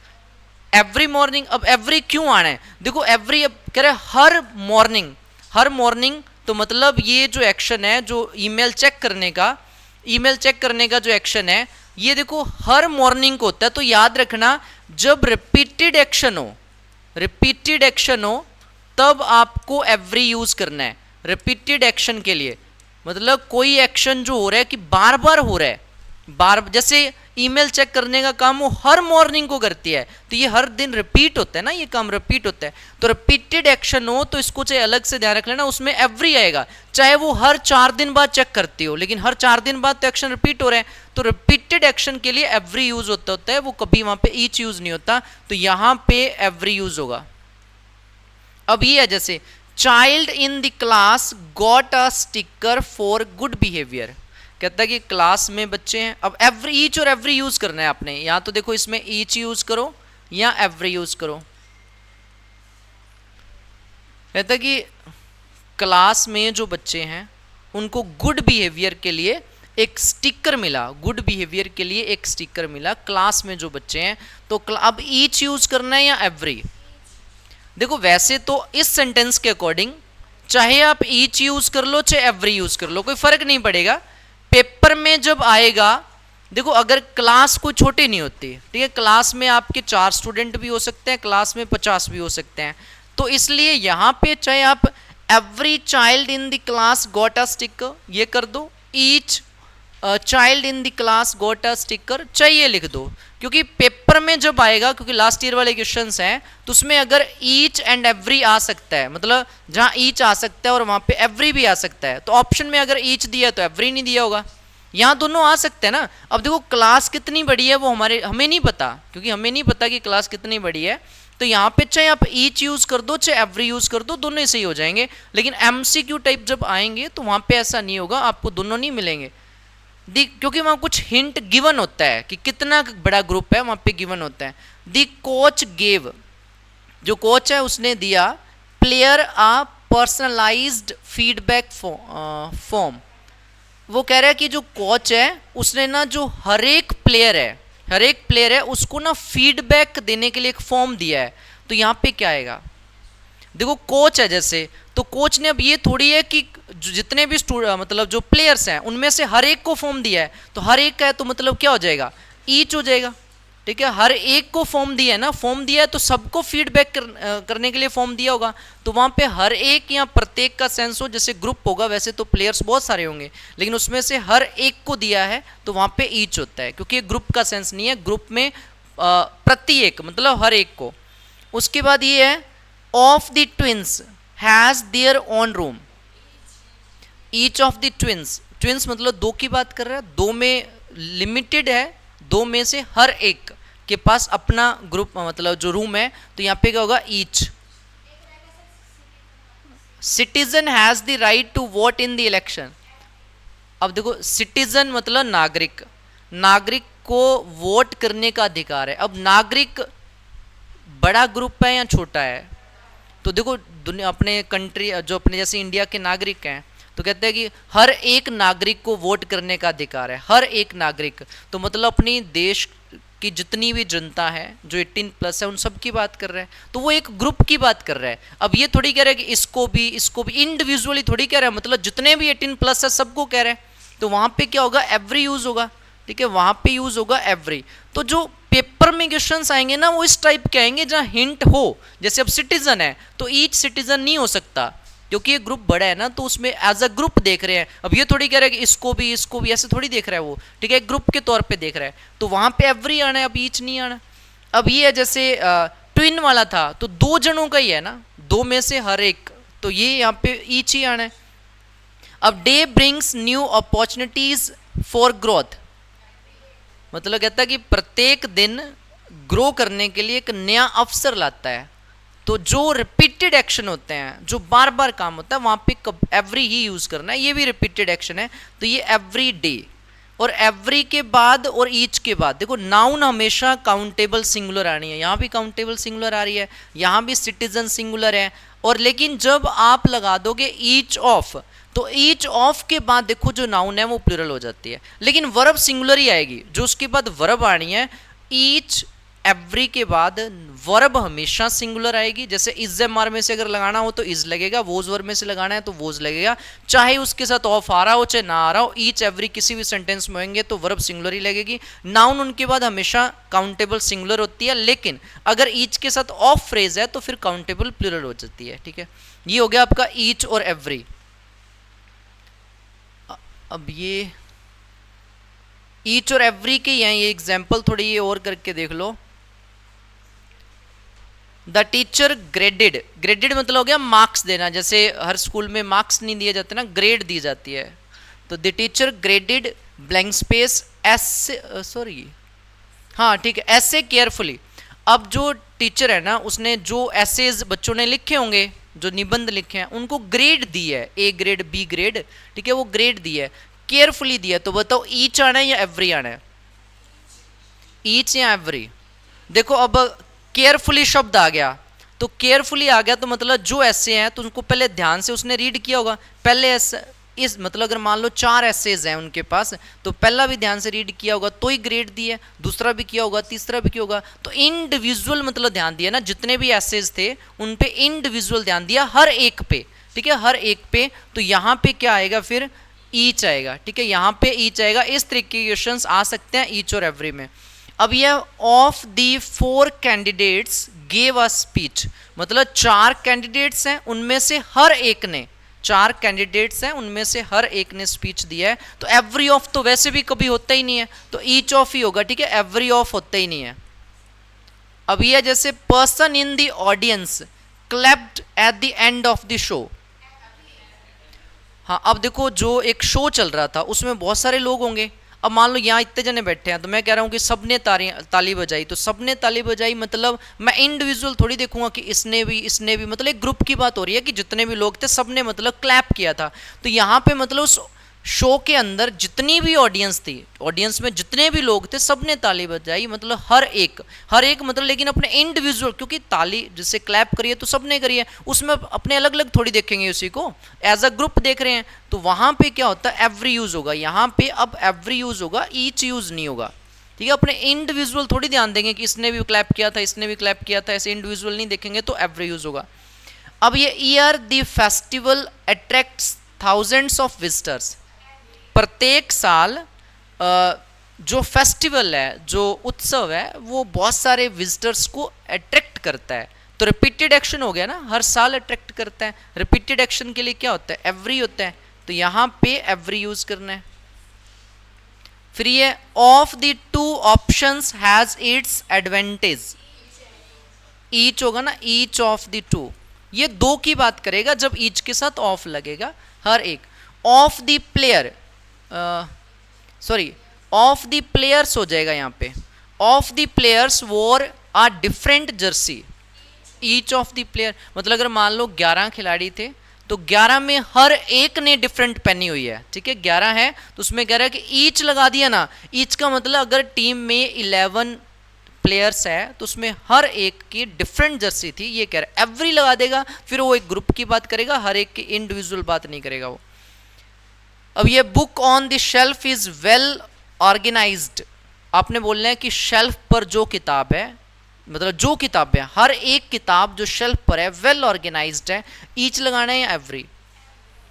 every morning. अब एवरी क्यों आना है, देखो एवरी अब कह रहे हर मॉर्निंग, हर मॉर्निंग, तो मतलब ये जो एक्शन है, जो ईमेल चेक करने का, ईमेल चेक करने का जो एक्शन है, ये देखो हर मॉर्निंग को होता है। तो याद रखना, जब रिपीटेड एक्शन हो, रिपीटेड एक्शन हो, तब आपको एवरी यूज करना है रिपीटेड एक्शन के लिए। मतलब कोई एक्शन जो हो रहा है कि बार बार हो रहा है, बार, जैसे ईमेल चेक करने का काम वो हर मॉर्निंग को करती है, तो ये हर दिन रिपीट होता है ना, ये काम रिपीट होता है। तो रिपीटेड एक्शन हो तो इसको चाहे अलग से ध्यान रख लेना, उसमें एवरी आएगा, चाहे वो हर 4 दिन बाद चेक करती हो, लेकिन हर 4 दिन बाद तो एक्शन रिपीट हो रहे हैं, तो रिपीटेड एक्शन के लिए एवरी यूज होता है, वो कभी वहां पे ईच यूज नहीं होता, तो यहां पे एवरी यूज होगा। अब ये है जैसे, child in the class got a sticker for good behaviour, कहता है कि क्लास में बच्चे हैं। अब एवरी, ईच और एवरी यूज करना है आपने, या तो देखो इसमें ईच यूज करो या एवरी यूज करो। कहता है कि क्लास में जो बच्चे हैं उनको गुड बिहेवियर के लिए एक स्टिकर मिला, गुड बिहेवियर के लिए एक स्टिकर मिला क्लास में जो बच्चे हैं। तो अब ईच यूज करना है या एवरी, देखो वैसे तो इस सेंटेंस के अकॉर्डिंग चाहे आप ईच यूज कर लो चाहे एवरी यूज कर लो, कोई फर्क नहीं पड़ेगा। पेपर में जब आएगा, देखो अगर क्लास कोई छोटी नहीं होती, ठीक है, क्लास में आपके 4 स्टूडेंट भी हो सकते हैं, क्लास में 50 भी हो सकते हैं, तो इसलिए यहां पे चाहे आप every child in the class got a sticker ये कर दो, each child in the class got a sticker चाहिए लिख दो, क्योंकि पेपर में जब आएगा, क्योंकि लास्ट ईयर वाले क्वेश्चंस हैं, तो उसमें अगर ईच एंड एवरी आ सकता है, मतलब जहां ईच आ सकता है और वहां पे एवरी भी आ सकता है, तो ऑप्शन में अगर ईच दिया तो एवरी नहीं दिया होगा, यहाँ दोनों आ सकते हैं ना। अब देखो क्लास कितनी बड़ी है वो हमें नहीं पता, क्योंकि हमें नहीं पता कि क्लास कितनी बड़ी है, तो यहाँ पे चाहे आप ईच यूज कर दो चाहे एवरी यूज कर दो, दोनों ही सही हो जाएंगे। लेकिन एमसीक्यू टाइप जब आएंगे तो वहां पे ऐसा नहीं होगा, आपको दोनों नहीं मिलेंगे, क्योंकि वहां कुछ हिंट गिवन होता है कि कितना बड़ा ग्रुप है, वहां पे गिवन होता है। द कोच गेव, जो कोच है उसने दिया प्लेयर आ पर्सनलाइज्ड फीडबैक फॉर्म, वो कह रहा है कि जो कोच है उसने ना जो हर एक प्लेयर है उसको ना फीडबैक देने के लिए एक फॉर्म दिया है। तो यहाँ पे क्या आएगा, देखो कोच है जैसे, तो कोच ने अब ये थोड़ी है कि जितने भी मतलब जो प्लेयर्स हैं उनमें से हर एक को फॉर्म दिया है, तो हर एक का है तो मतलब क्या हो जाएगा, ईच हो जाएगा, ठीक है। हर एक को फॉर्म दिया है ना, फॉर्म दिया है तो सबको फीडबैक करने के लिए फॉर्म दिया होगा, तो वहां पे हर एक या प्रत्येक का सेंस हो, जैसे ग्रुप होगा वैसे तो प्लेयर्स बहुत सारे होंगे, लेकिन उसमें से हर एक को दिया है तो वहां पे ईच होता है, क्योंकि ग्रुप का सेंस नहीं है, ग्रुप में प्रत्येक मतलब हर एक को। उसके बाद ये है of the twins has their own room, each of the twins, twins मतलब 2 की बात कर रहा है, 2 में लिमिटेड है, 2 में से हर एक के पास अपना ग्रुप मतलब जो रूम है, तो यहाँ पे क्या होगा each. Citizen has the right to vote in the election, अब देखो सिटीजन मतलब नागरिक, नागरिक को वोट करने का अधिकार है। अब नागरिक बड़ा ग्रुप है या छोटा है, तो देखो दुनिया अपने कंट्री जो अपने जैसे इंडिया के नागरिक हैं तो कहते हैं कि हर एक नागरिक को वोट करने का अधिकार है, हर एक नागरिक। तो मतलब अपनी देश की जितनी भी जनता है जो 18 प्लस है उन सब की बात कर रहा है, तो वो एक ग्रुप की बात कर रहा है। अब ये थोड़ी कह रहा है कि इसको भी इंडिविजुअली थोड़ी कह रहा है, मतलब जितने भी 18 प्लस है सबको कह रहे हैं। तो वहां पे क्या होगा, एवरी यूज होगा, ठीक है, वहां पे यूज होगा एवरी। तो जो पेपर में क्वेश्चंस आएंगे ना वो इस टाइप के आएंगे जहां हिंट हो, जैसे अब सिटीजन है तो ईच सिटीजन नहीं हो सकता क्योंकि ये ग्रुप बड़ा है ना, तो उसमें एज अ ग्रुप देख रहे हैं। अब ये थोड़ी कह रहा है कि इसको भी ऐसे थोड़ी देख रहा है वो, ठीक है, ग्रुप के तौर पे देख रहा है, तो वहां पे एवरी आना है, अब ईच नहीं आना। अब ये है जैसे ट्विन वाला था तो 2 जनों का ही है ना, 2 में से हर एक, तो ये यहाँ पे ईच ही आना है। अब day brings new opportunities for growth, मतलब कहता है कि प्रत्येक दिन ग्रो करने के लिए एक नया अवसर लाता है। तो जो रिपीटेड एक्शन होते हैं, जो बार बार काम होता है, वहां पे एवरी ही यूज करना है। ये भी रिपीटेड एक्शन है, तो ये एवरी डे। और एवरी के बाद और ईच के बाद देखो नाउन हमेशा काउंटेबल सिंगुलर आनी है, यहाँ भी काउंटेबल सिंगुलर आ रही है, यहाँ भी सिटीजन सिंगुलर है। और लेकिन जब आप लगा दोगे ईच ऑफ, तो ईच ऑफ के बाद देखो जो नाउन है वो प्लूरल हो जाती है, लेकिन वर्ब सिंगुलर ही आएगी। जो उसके बाद वर्ब आनी है, ईच एवरी के बाद वर्ब हमेशा सिंगुलर आएगी। जैसे इज एम में से अगर लगाना हो तो इज लगेगा, वोज वर्ब में से लगाना है तो वोज लगेगा, चाहे उसके साथ ऑफ आ रहा हो चाहे ना आ रहा हो। ईच एवरी किसी भी सेंटेंस में होंगे तो वर्ब सिंगुलर ही लगेगी। नाउन उनके बाद हमेशा काउंटेबल सिंगुलर होती है, लेकिन अगर ईच के साथ ऑफ फ्रेज है तो फिर काउंटेबल प्लूरल हो जाती है, ठीक है। ये हो गया आपका ईच और एवरी। अब ये ईच और एवरी के हैं, ये एग्जाम्पल थोड़ी ये और करके देख लो। द टीचर ग्रेडेड, ग्रेडेड मतलब हो गया मार्क्स देना, जैसे हर स्कूल में मार्क्स नहीं दिए जाते ना, ग्रेड दी जाती है। तो the teacher graded blank space हाँ ठीक है, ऐसे केयरफुली। अब जो टीचर है ना उसने जो एसेज बच्चों ने लिखे होंगे, जो निबंध लिखे हैं, उनको ग्रेड दी है, ए ग्रेड बी ग्रेड, ठीक है, वो ग्रेड दी है, केयरफुली दिया। तो बताओ ईच आना है या एवरी आना है, ईच या एवरी। देखो अब केयरफुली शब्द आ गया, तो केयरफुली आ गया तो मतलब जो ऐसे हैं तो उनको पहले ध्यान से उसने रीड किया होगा। पहले इस मतलब अगर मान लो 4 एसेज हैं उनके पास, तो पहला भी ध्यान से रीड किया होगा तो ही ग्रेड दी है, दूसरा भी किया होगा, तीसरा भी किया होगा। तो इंडिविजुअल मतलब ध्यान दिया ना, जितने भी एसेज थे उन पे इंडिविजुअल ध्यान दिया, हर एक पे, ठीक है, हर एक पे। तो यहाँ पे क्या आएगा फिर, ईच आएगा, ठीक है, यहाँ पे ईच आएगा। इस तरीके के क्वेश्चंस आ सकते हैं ईच और एवरी में। अब यह of the 4 candidates gave a speech, मतलब 4 कैंडिडेट्स हैं उनमें से हर एक ने, 4 कैंडिडेट्स हैं उनमें से हर एक ने स्पीच दिया है। तो एवरी ऑफ तो वैसे भी कभी होता ही नहीं है, तो ईच ऑफ ही होगा, ठीक है, एवरी ऑफ होता ही नहीं है। अब यह जैसे person in the audience clapped at the end of the show. हाँ अब देखो जो एक शो चल रहा था उसमें बहुत सारे लोग होंगे। अब मान लो यहाँ इतने जने बैठे हैं तो मैं कह रहा हूँ कि सबने ताली बजाई, तो सबने ताली बजाई मतलब मैं इंडिविजुअल थोड़ी देखूंगा कि इसने भी, मतलब एक ग्रुप की बात हो रही है कि जितने भी लोग थे सबने मतलब क्लैप किया था। तो यहाँ पे मतलब उस शो के अंदर जितनी भी ऑडियंस थी, ऑडियंस में जितने भी लोग थे सबने ताली बजाई, मतलब हर एक मतलब, लेकिन अपने इंडिविजुअल, क्योंकि ताली जिससे क्लैप करिए तो सबने करी है, उसमें अपने अलग अलग थोड़ी देखेंगे, उसी को एज अ ग्रुप देख रहे हैं। तो वहां पे क्या होता है, एवरी यूज होगा, यहाँ पे अब एवरी यूज होगा, ईच यूज नहीं होगा, ठीक है। अपने इंडिविजुअल थोड़ी ध्यान देंगे कि इसने भी क्लैप किया था, इसने भी क्लैप किया था, ऐसे इंडिविजुअल नहीं देखेंगे, तो एवरी यूज होगा। अब ये year the festival attracts thousands of visitors, प्रत्येक साल जो फेस्टिवल है, जो उत्सव है, वो बहुत सारे विजिटर्स को अट्रैक्ट करता है। तो रिपीटेड एक्शन हो गया ना, हर साल अट्रैक्ट करता है। रिपीटेड एक्शन के लिए क्या होता है, एवरी होता है, तो यहाँ पे एवरी यूज करना है। फिर ये of the 2 options has its advantage, each होगा ना, ईच ऑफ द 2, ये 2 की बात करेगा जब ईच के साथ ऑफ लगेगा, हर एक। Of the player, of the players हो जाएगा यहाँ पे, of the players wore a different jersey, each of the player मतलब अगर मान लो 11 खिलाड़ी थे तो 11 में हर एक ने डिफरेंट पहनी हुई है, ठीक है, 11 है तो उसमें कह रहा है कि ईच लगा दिया ना, ईच का मतलब अगर टीम में 11 प्लेयर्स है तो उसमें हर एक की डिफरेंट जर्सी थी, ये कह रहा है। एवरी लगा देगा फिर वो एक ग्रुप की बात करेगा, हर एक की इंडिविजुअल बात नहीं करेगा वो। अब ये book on the shelf is well organised, आपने बोलना है कि शेल्फ पर जो किताब है, मतलब जो किताब है, हर एक किताब जो शेल्फ पर है वेल ऑर्गेनाइज्ड है। ईच लगाना है या एवरी?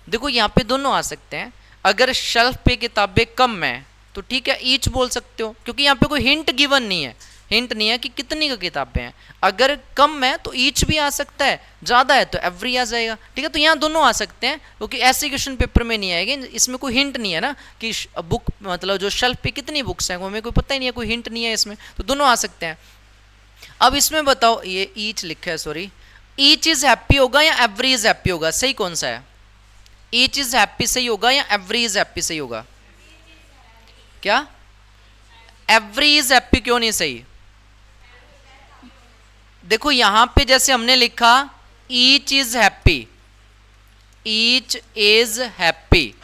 देखो यहाँ पे दोनों आ सकते हैं। अगर शेल्फ पे किताबें कम है तो ठीक है ईच बोल सकते हो, क्योंकि यहाँ पे कोई हिंट गिवन नहीं है, हिंट नहीं है कि कितनी का किताबें हैं। अगर कम है तो ईच भी आ सकता है, ज़्यादा है तो एवरी आ जाएगा, ठीक है। तो यहाँ दोनों आ सकते हैं, क्योंकि ऐसे क्वेश्चन पेपर में नहीं आएंगे, इसमें कोई हिंट नहीं है ना कि बुक मतलब जो शेल्फ पे कितनी बुक्स हैं, वो हमें कोई पता ही नहीं है, कोई हिंट नहीं है इसमें, तो दोनों आ सकते हैं। अब इसमें बताओ, ये ईच लिखा है, सॉरी, ईच इज हैप्पी होगा या एवरी इज हैप्पी होगा? सही कौन सा है? ईच इज हैप्पी सही होगा या एवरी इज हैप्पी सही होगा? क्या एवरी इज हैप्पी क्यों नहीं सही? देखो यहां पे जैसे हमने लिखा each is happy, each is happy.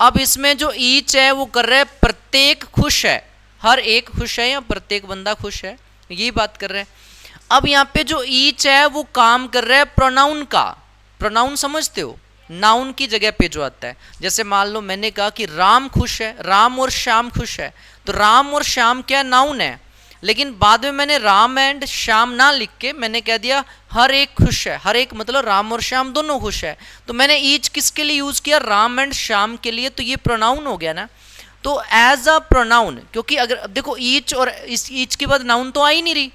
अब इसमें जो ईच है वो कर रहा है प्रत्येक खुश है, हर एक खुश है या प्रत्येक बंदा खुश है, यही बात कर रहे हैं। अब यहाँ पे जो ईच है वो काम कर रहा है प्रोनाउन का। प्रोनाउन समझते हो? नाउन की जगह पे जो आता है, जैसे मान लो मैंने कहा कि राम खुश है, राम और श्याम खुश है, तो राम और श्याम क्या नाउन है, लेकिन बाद में मैंने राम एंड श्याम ना लिख के मैंने कह दिया हर एक खुश है, हर एक मतलब राम और श्याम दोनों खुश है, तो मैंने ईच किसके लिए यूज किया? राम एंड श्याम के लिए, तो ये प्रोनाउन हो गया ना। तो एज अ प्रोनाउन, क्योंकि अगर देखो ईच और इस ईच के बाद नाउन तो आ ही नहीं रही,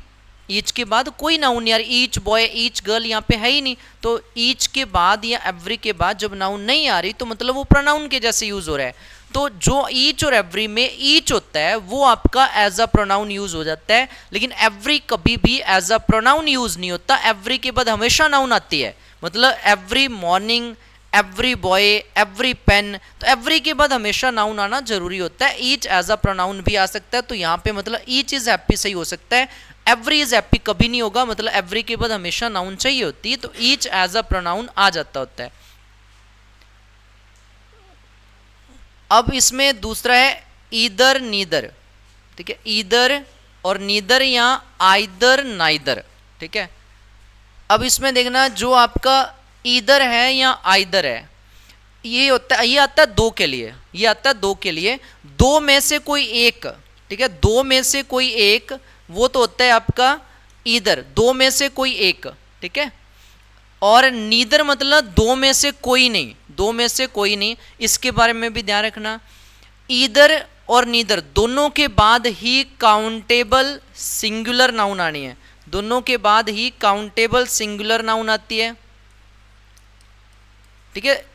ईच के बाद कोई नाउन यार, ईच बॉय ईच गर्ल यहाँ पे है ही नहीं, तो ईच के बाद या एवरी के बाद जब नाउन नहीं आ रही तो मतलब वो प्रोनाउन के जैसे यूज हो रहा है। तो जो ईच और एवरी में ईच होता है वो आपका एज अ प्रोनाउन यूज हो जाता है, लेकिन एवरी कभी भी एज अ प्रोनाउन यूज नहीं होता। एवरी के बाद हमेशा नाउन आती है, मतलब every morning, every boy, every pen, तो एवरी के बाद हमेशा नाउन आना जरूरी होता है। ईच एज अ प्रोनाउन भी आ सकता है, तो यहाँ पे मतलब ईच इज हैप्पी सही हो सकता है, एवरी इज हैप्पी कभी नहीं होगा, मतलब एवरी के बाद हमेशा नाउन चाहिए होती है, तो ईच एज अ प्रोनाउन आ जाता होता है। अब इसमें दूसरा है ईदर नीदर, ठीक है, ईदर और नीदर या आइदर नाइदर, ठीक है। अब इसमें देखना जो आपका ईदर है या आइदर है, ये होता है, ये आता है दो के लिए, ये आता है दो के लिए, दो में से कोई एक, ठीक है, दो में से कोई एक, वो तो होता है आपका ईदर, दो में से कोई एक, ठीक है। और नीदर मतलब दो में से कोई नहीं, दो में से कोई नहीं, इसके बारे में भी ध्यान रखना। ईदर और नीदर दोनों के बाद ही काउंटेबल सिंगुलर नाउन आनी है, दोनों के बाद ही काउंटेबल सिंगुलर नाउन आती है, ठीक है।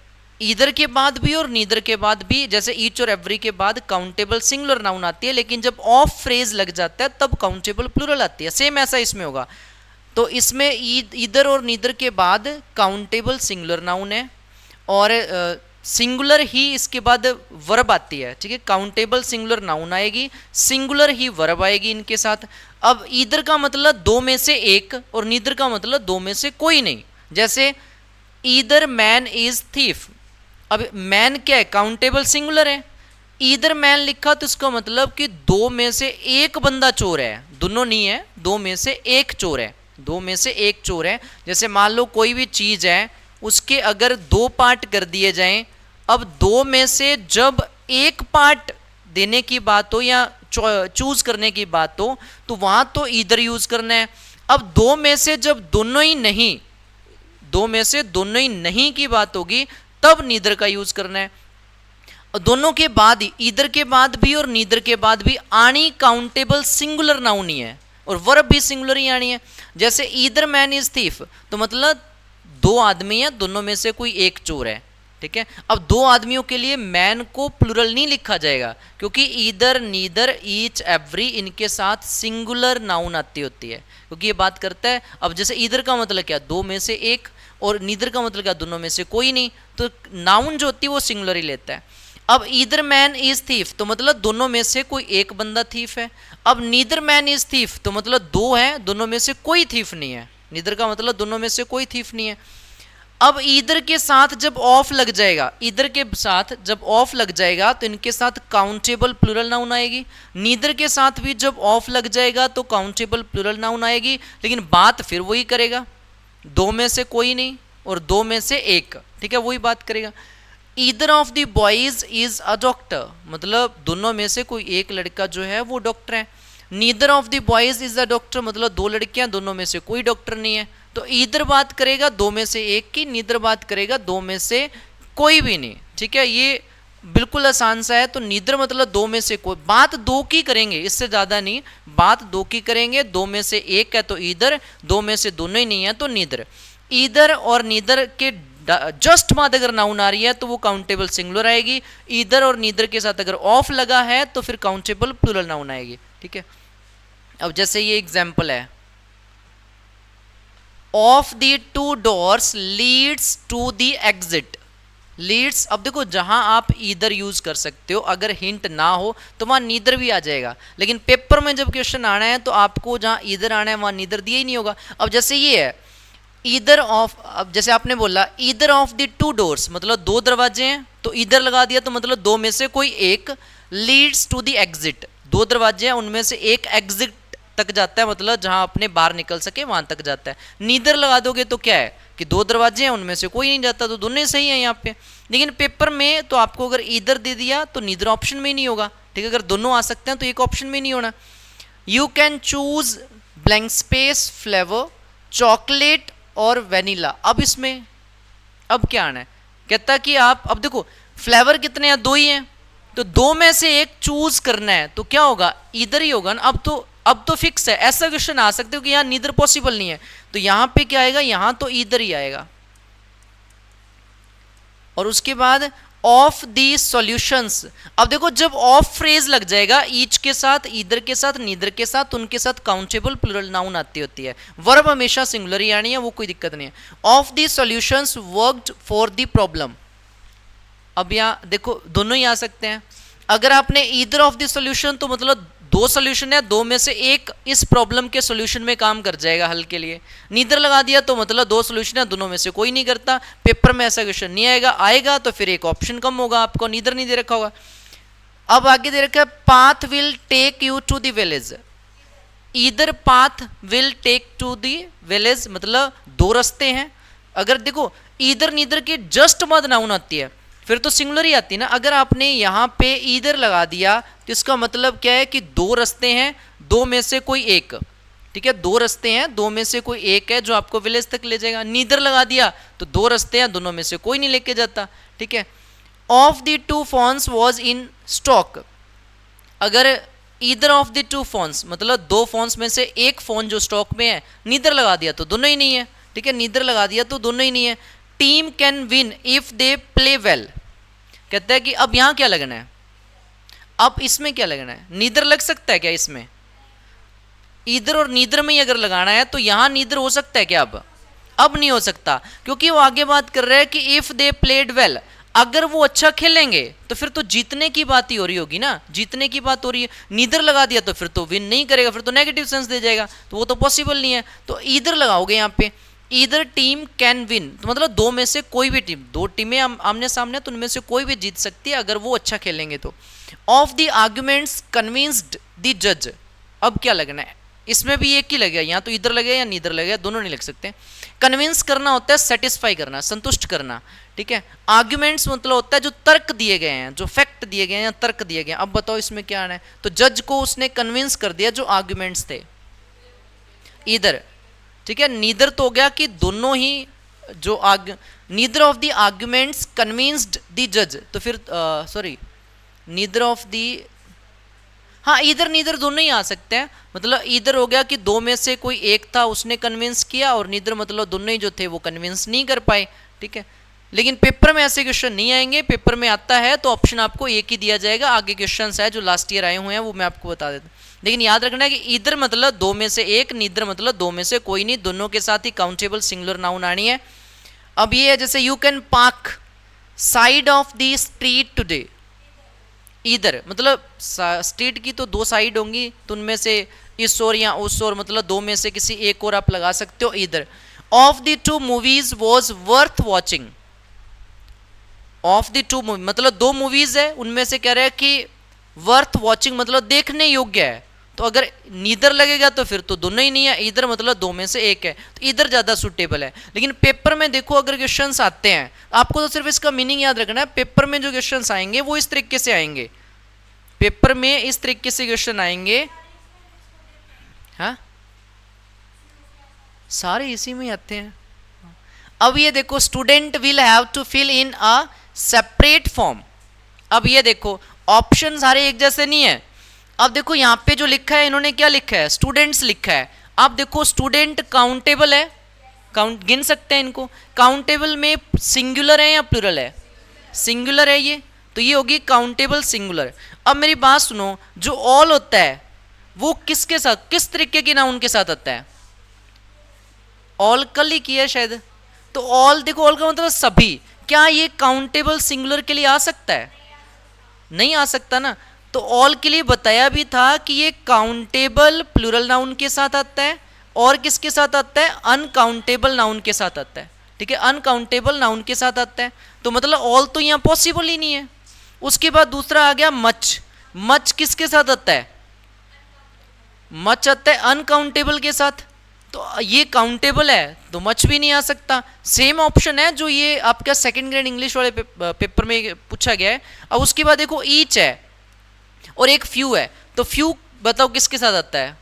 ईदर के बाद भी और नीदर के बाद भी, जैसे ईच और एवरी के बाद काउंटेबल सिंगुलर नाउन आती है, लेकिन जब ऑफ फ्रेज लग जाता है तब काउंटेबल प्लूरल आती है। सेम ऐसा इसमें होगा, तो इसमें ईदर और नीदर के बाद काउंटेबल सिंगुलर नाउन है, और सिंगुलर ही इसके बाद वर्ब आती है, ठीक है। काउंटेबल सिंगुलर नाउन आएगी, सिंगुलर ही वर्ब आएगी इनके साथ। अब ईदर का मतलब दो में से एक और नीदर का मतलब दो में से कोई नहीं, जैसे ईदर मैन इज थीफ। अब मैन क्या है? काउंटेबल सिंगुलर है, ईदर मैन लिखा तो इसका मतलब कि दो में से एक बंदा चोर है, दोनों नहीं है, दो में से एक चोर है, दो में से एक चोर है। जैसे मान लो कोई भी चीज है, उसके अगर दो पार्ट कर दिए जाएं, अब दो में से जब एक पार्ट देने की बात हो या चूज करने की बात हो तो वहां तो ईदर यूज करना है। अब दो में से जब दोनों ही नहीं, दो में से दोनों ही नहीं की बात होगी तब नीदर का यूज करना है। और दोनों के बाद ही, ईदर के बाद भी और नीदर के बाद भी आनी काउंटेबल सिंगुलर नाउन ही है, और वर्ब भी सिंगुलर ही आनी है। जैसे ईदर मैन इज थीफ, तो मतलब दो आदमी है, दोनों में से कोई एक चोर है, ठीक है। अब दो आदमियों के लिए मैन को प्लूरल नहीं लिखा जाएगा, क्योंकि ईदर, नीदर, ईच, एवरी इनके साथ सिंगुलर नाउन आती होती है, क्योंकि ये बात करता है। अब जैसे ईदर का मतलब क्या? दो में से एक, और नीदर का मतलब क्या? दोनों में से कोई नहीं, तो नाउन जो होती है वो सिंगुलर ही लेता है। अब ईदर मैन इज थीफ, तो मतलब दोनों में से कोई एक बंदा थीफ है। अब नीदर मैन इज थीफ, तो मतलब दो है, दोनों में से कोई थीफ नहीं है, नीदर का मतलब दोनों में से कोई थीफ नहीं है। अब ईदर के साथ जब ऑफ लग जाएगा, ईदर के साथ जब ऑफ लग जाएगा तो इनके साथ काउंटेबल प्लूरल नाउन आएगी। नीदर के साथ भी जब ऑफ लग जाएगा तो काउंटेबल प्लूरल नाउन आएगी, लेकिन बात फिर वही करेगा, दो में से कोई नहीं और दो में से एक, ठीक है, वही बात करेगा। Either of the boys is a doctor, मतलब दोनों में से कोई एक लड़का जो है वो डॉक्टर है। Neither of the boys is a doctor, मतलब दो लड़कियां, दोनों में से कोई डॉक्टर नहीं है। तो ईदर बात करेगा दो में से एक की, नीदर बात करेगा दो में से कोई भी नहीं, ठीक है, ये बिल्कुल आसान सा है। तो नीदर मतलब दो में से कोई, बात दो की करेंगे, इससे ज्यादा नहीं, बात दो की करेंगे। दो में से एक है तो ईदर, दो में से दोनों ही नहीं है तो नीदर। ईदर और नीदर के जस्ट बाद अगर नाउन आ रही है तो वो काउंटेबल सिंगुलर आएगी। ईदर और नीदर के साथ अगर ऑफ लगा है तो फिर काउंटेबल प्लूरल नाउन आएगी, ठीक है। अब जैसे ये एग्जांपल है, of the two doors leads to the exit. Leads, अब देखो जहां आप ईदर यूज कर सकते हो, अगर हिंट ना हो तो वहां नीदर भी आ जाएगा, लेकिन पेपर में जब क्वेश्चन आना है तो आपको जहां ईदर आना है वहां नीदर दिया ही नहीं होगा। अब जैसे ये है ईदर ऑफ, अब जैसे आपने बोला either of the two doors, मतलब दो दरवाजे हैं तो ईदर लगा दिया, तो मतलब दो में से कोई एक। लीड्स टू द एग्जिट, दो दरवाजे हैं उनमें से एक एग्जिट तक जाता है, मतलब जहां अपने बाहर निकल सके वहां तक जाता है। नीदर लगा दोगे तो क्या है कि दो दरवाजे हैं उनमें से कोई नहीं जाता, तो दोनों सही है यहाँ पे। लेकिन पेपर में तो आपको अगर ईदर दे दिया तो नीदर ऑप्शन में ही नहीं होगा, ठीक है, अगर दोनों आ सकते हैं तो एक ऑप्शन में नहीं होना। You can choose blank space flavour chocolate और वेनिला। अब इसमें अब क्या आना है, कहता कि आप, अब देखो फ्लेवर कितने हैं, दो ही हैं, तो दो में से एक चूज करना है तो क्या होगा, इधर ही होगा ना। अब तो फिक्स है, ऐसा क्वेश्चन आ सकते हो कि यहाँ नीदर पॉसिबल नहीं है, तो यहां पे क्या आएगा, यहां तो इधर ही आएगा। और उसके बाद ऑफ दी सॉल्यूशंस, अब देखो जब ऑफ फ्रेज लग जाएगा ईच के साथ, ईदर के साथ, नीदर के साथ, उनके साथ काउंटेबल प्लूरल नाउन आती होती है। वर्ब हमेशा सिंगुलर ही आनी है, वो कोई दिक्कत नहीं है। Of the solutions worked for the problem, अब यहां देखो दोनों ही आ सकते हैं। अगर आपने ईदर ऑफ दी सॉल्यूशन तो मतलब दो सॉल्यूशन है, दो में से एक इस प्रॉब्लम के सॉल्यूशन में काम कर जाएगा हल के लिए। नीदर लगा दिया तो मतलब दो सॉल्यूशन है, दोनों में से कोई नहीं करता। पेपर में ऐसा क्वेश्चन नहीं आएगा, आएगा तो फिर एक ऑप्शन कम होगा, आपको नीदर नहीं दे रखा होगा। अब आगे दे रखा है path will take you to the village. Either path will take to the village, मतलब दो रास्ते हैं। अगर देखो ईदर नीदर के जस्ट बाद नाउन आती है फिर तो सिंगुलर ही आती है ना। अगर आपने यहाँ पे ईदर लगा दिया तो इसका मतलब क्या है कि दो रास्ते हैं, दो में से कोई एक, ठीक है, दो रास्ते हैं, दो में से कोई एक है जो आपको विलेज तक ले जाएगा। नीदर लगा दिया तो दो रास्ते हैं, दोनों में से कोई नहीं लेके जाता, ठीक है। Of the two phones was in stock, अगर either of the two phones मतलब दो फोन्स में से एक फोन जो स्टॉक में है, नीदर लगा दिया तो दोनों ही नहीं है, ठीक है, नीदर लगा दिया तो दोनों ही नहीं है। Team can win if they play well, कहता है कि अब यहां क्या लगना है, अब इसमें क्या लगना है, नीदर लग सकता है क्या इसमें, ईदर और नीदर में ही अगर लगाना है तो यहां नीदर हो सकता है क्या, अब नहीं हो सकता, क्योंकि वो आगे बात कर रहा है कि इफ दे प्लेड वेल, अगर वो अच्छा खेलेंगे तो फिर तो जीतने की बात ही हो रही होगी ना, जीतने की बात हो रही है। नीदर लगा दिया तो फिर तो विन नहीं करेगा, फिर तो नेगेटिव सेंस दे जाएगा, तो वो तो पॉसिबल नहीं है। तो ईदर लगाओगे यहाँ पे, ईदर टीम कैन विन, तो मतलब दो में से कोई भी टीम, दो टीमें आमने सामने तो उनमें से कोई भी जीत सकती है अगर वो अच्छा खेलेंगे तो। Of the arguments convinced the जज, अब क्या लगना है, इसमें भी एक ही लगेगा, यहाँ तो इधर लगेगा या नीदर लगेगा, दोनों नहीं लग सकते। कन्विंस करना होता है सेटिस्फाई करना, संतुष्ट करना, ठीक है। आर्ग्यूमेंट्स मतलब होता है जो तर्क दिए गए हैं, जो फैक्ट दिए गए हैं या तर्क दिए गए हैं। अब बताओ इसमें क्या आना है, तो जज को उसने कन्विंस कर दिया जो आर्ग्यूमेंट्स थे इधर, ठीक है। नीदर तो हो गया कि दोनों ही जो neither of the arguments convinced the जज, तो फिर सॉरी नीदर ऑफ द, हाँ इधर नीदर दोनों ही आ सकते हैं, मतलब इधर हो गया कि दो में से कोई एक था उसने कन्विंस किया, और नीदर मतलब दोनों ही जो थे वो कन्विंस नहीं कर पाए, ठीक है। लेकिन पेपर में ऐसे क्वेश्चन नहीं आएंगे, पेपर में आता है तो ऑप्शन आपको एक ही दिया जाएगा, आगे क्वेश्चंस है जो लास्ट ईयर आए हुए हैं वो मैं आपको बता देता हूँ। लेकिन याद रखना है कि इधर मतलब दो में से एक, नीदर मतलब दो में से कोई नहीं, दोनों के साथ ही काउंटेबल सिंगुलर नाउन आनी है। अब ये है जैसे you can park side of the street today, इधर मतलब स्ट्रीट की तो दो साइड होंगी, तो उनमें से इस ओर या उस ओर मतलब दो में से किसी एक और आप लगा सकते हो इधर। Of the to movies was worth watching. Of the two movie मतलब दो मूवीज है, उनमें से कह रहे हैं कि वर्थ वॉचिंग मतलब देखने योग्य है। तो अगर नीदर लगेगा तो फिर तो दोनों ही नहीं है, इधर मतलब दो में से एक है, तो इधर ज़्यादा सुटेबल है। लेकिन पेपर में देखो अगर क्वेश्चंस आते हैं, आपको तो सिर्फ इसका मीनिंग याद रखना है। पेपर में जो क्वेश्चंस आएंगे वो इस तरीके से आएंगे, पेपर में इस तरीके से क्वेश्चन आएंगे। हाँ, सारे इसी में आते हैं। अब ये देखो, student will have to fill in a separate form. अब ये देखो ऑप्शन सारे एक जैसे नहीं है। अब देखो यहाँ पे जो लिखा है, इन्होंने क्या लिखा है, स्टूडेंट्स लिखा है। अब देखो स्टूडेंट काउंटेबल है, काउंट गिन सकते हैं इनको। काउंटेबल में सिंगुलर है या प्लूरल है, सिंगुलर है ये, तो ये होगी काउंटेबल सिंगुलर। अब मेरी बात सुनो, जो ऑल होता है वो किसके साथ, किस तरीके की नाउन के साथ आता है, ऑल कल ही किया शायद। तो ऑल देखो, ऑल का मतलब सभी, क्या ये काउंटेबल सिंगुलर के लिए आ सकता है, नहीं आ सकता ना। तो ऑल के लिए बताया भी था कि ये काउंटेबल प्लूरल नाउन के साथ आता है, और किसके साथ आता है, अनकाउंटेबल नाउन के साथ आता है। ठीक है, अनकाउंटेबल नाउन के साथ आता है, तो मतलब ऑल तो यहाँ पॉसिबल ही नहीं है। उसके बाद दूसरा आ गया मच। मच किसके साथ आता है, मच आता है अनकाउंटेबल के साथ, तो ये काउंटेबल है तो मच भी नहीं आ सकता। सेम ऑप्शन है जो ये आपका सेकंड ग्रेड इंग्लिश वाले पेपर में पूछा गया है। अब उसके बाद देखो ईच है और एक फ्यू है, तो फ्यू बताओ किसके साथ आता है,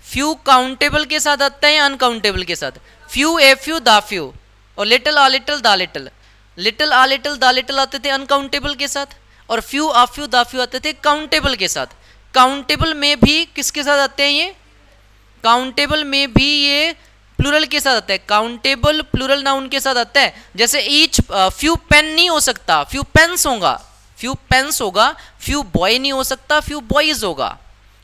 फ्यू काउंटेबल के साथ आता है या अनकाउंटेबल के साथ। फ्यू, ए फ्यू, दा फ्यू, और लिटिल आ लिटिल, दा लिटिल। लिटिल आ लिटिल, दा लिटिल आते थे अनकाउंटेबल के साथ, और फ्यू आ फ्यू, दा फ्यू आते थे काउंटेबल के साथ। काउंटेबल में भी किसके साथ आते हैं ये, काउंटेबल में भी ये प्लूरल के साथ आता है, काउंटेबल प्लूरल नाउन के साथ आता है। जैसे ईच, फ्यू पेन नहीं हो सकता, फ्यू पेन्स होगा, फ्यू पेन्स होगा, फ्यू बॉय नहीं हो सकता, फ्यू बॉयज होगा।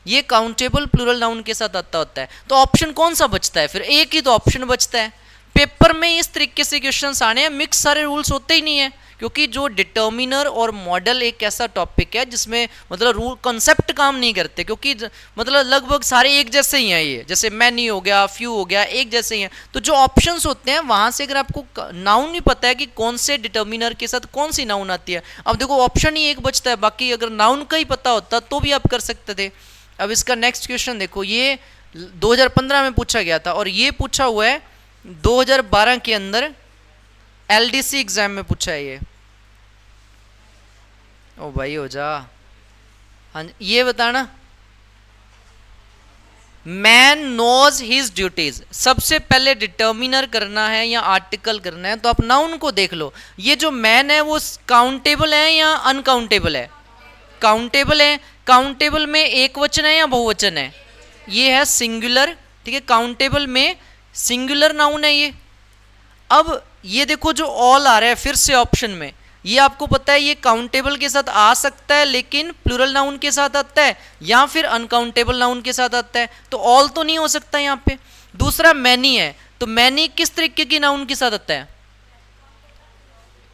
ये काउंटेबल प्लूरल नाउन के साथ आता होता है। तो ऑप्शन कौन सा बचता है, फिर एक ही तो ऑप्शन बचता है। पेपर में इस तरीके से क्वेश्चंस आने हैं, मिक्स सारे रूल्स होते ही नहीं है, क्योंकि जो डिटर्मिनर और मॉडल एक ऐसा टॉपिक है जिसमें मतलब रूल कॉन्सेप्ट काम नहीं करते, क्योंकि मतलब लगभग सारे एक जैसे ही हैं। ये जैसे मैनी हो गया, फ्यू हो गया, एक जैसे ही हैं। तो जो ऑप्शंस होते हैं वहां से अगर आपको नाउन नहीं पता है कि कौन से डिटर्मिनर के साथ कौन सी नाउन आती है, अब देखो ऑप्शन ही एक बचता है, बाकी अगर नाउन का ही पता होता तो भी आप कर सकते थे। अब इसका नेक्स्ट क्वेश्चन देखो, ये 2015 में पूछा गया था, और ये पूछा हुआ है 2012 के अंदर एलडीसी एग्जाम में पूछा है ये। ओ भाई हो जा। हाँ, ये बताना, मैन नोज हिज ड्यूटीज। सबसे पहले डिटर्मिनर करना है या आर्टिकल करना है, तो आप नाउन को देख लो। ये जो मैन है वो काउंटेबल है या अनकाउंटेबल है, काउंटेबल है। काउंटेबल में एक वचन है या बहुवचन है, ये है सिंगुलर। ठीक है, काउंटेबल में सिंगुलर नाउन है ये। अब ये देखो जो ऑल आ रहा है फिर से ऑप्शन में, ये आपको पता है ये काउंटेबल के साथ आ सकता है लेकिन प्लूरल नाउन के साथ आता है, या फिर अनकाउंटेबल नाउन के साथ आता है, तो ऑल तो नहीं हो सकता यहाँ पे। दूसरा मैनी है, तो मैनी किस तरीके की नाउन के साथ आता है,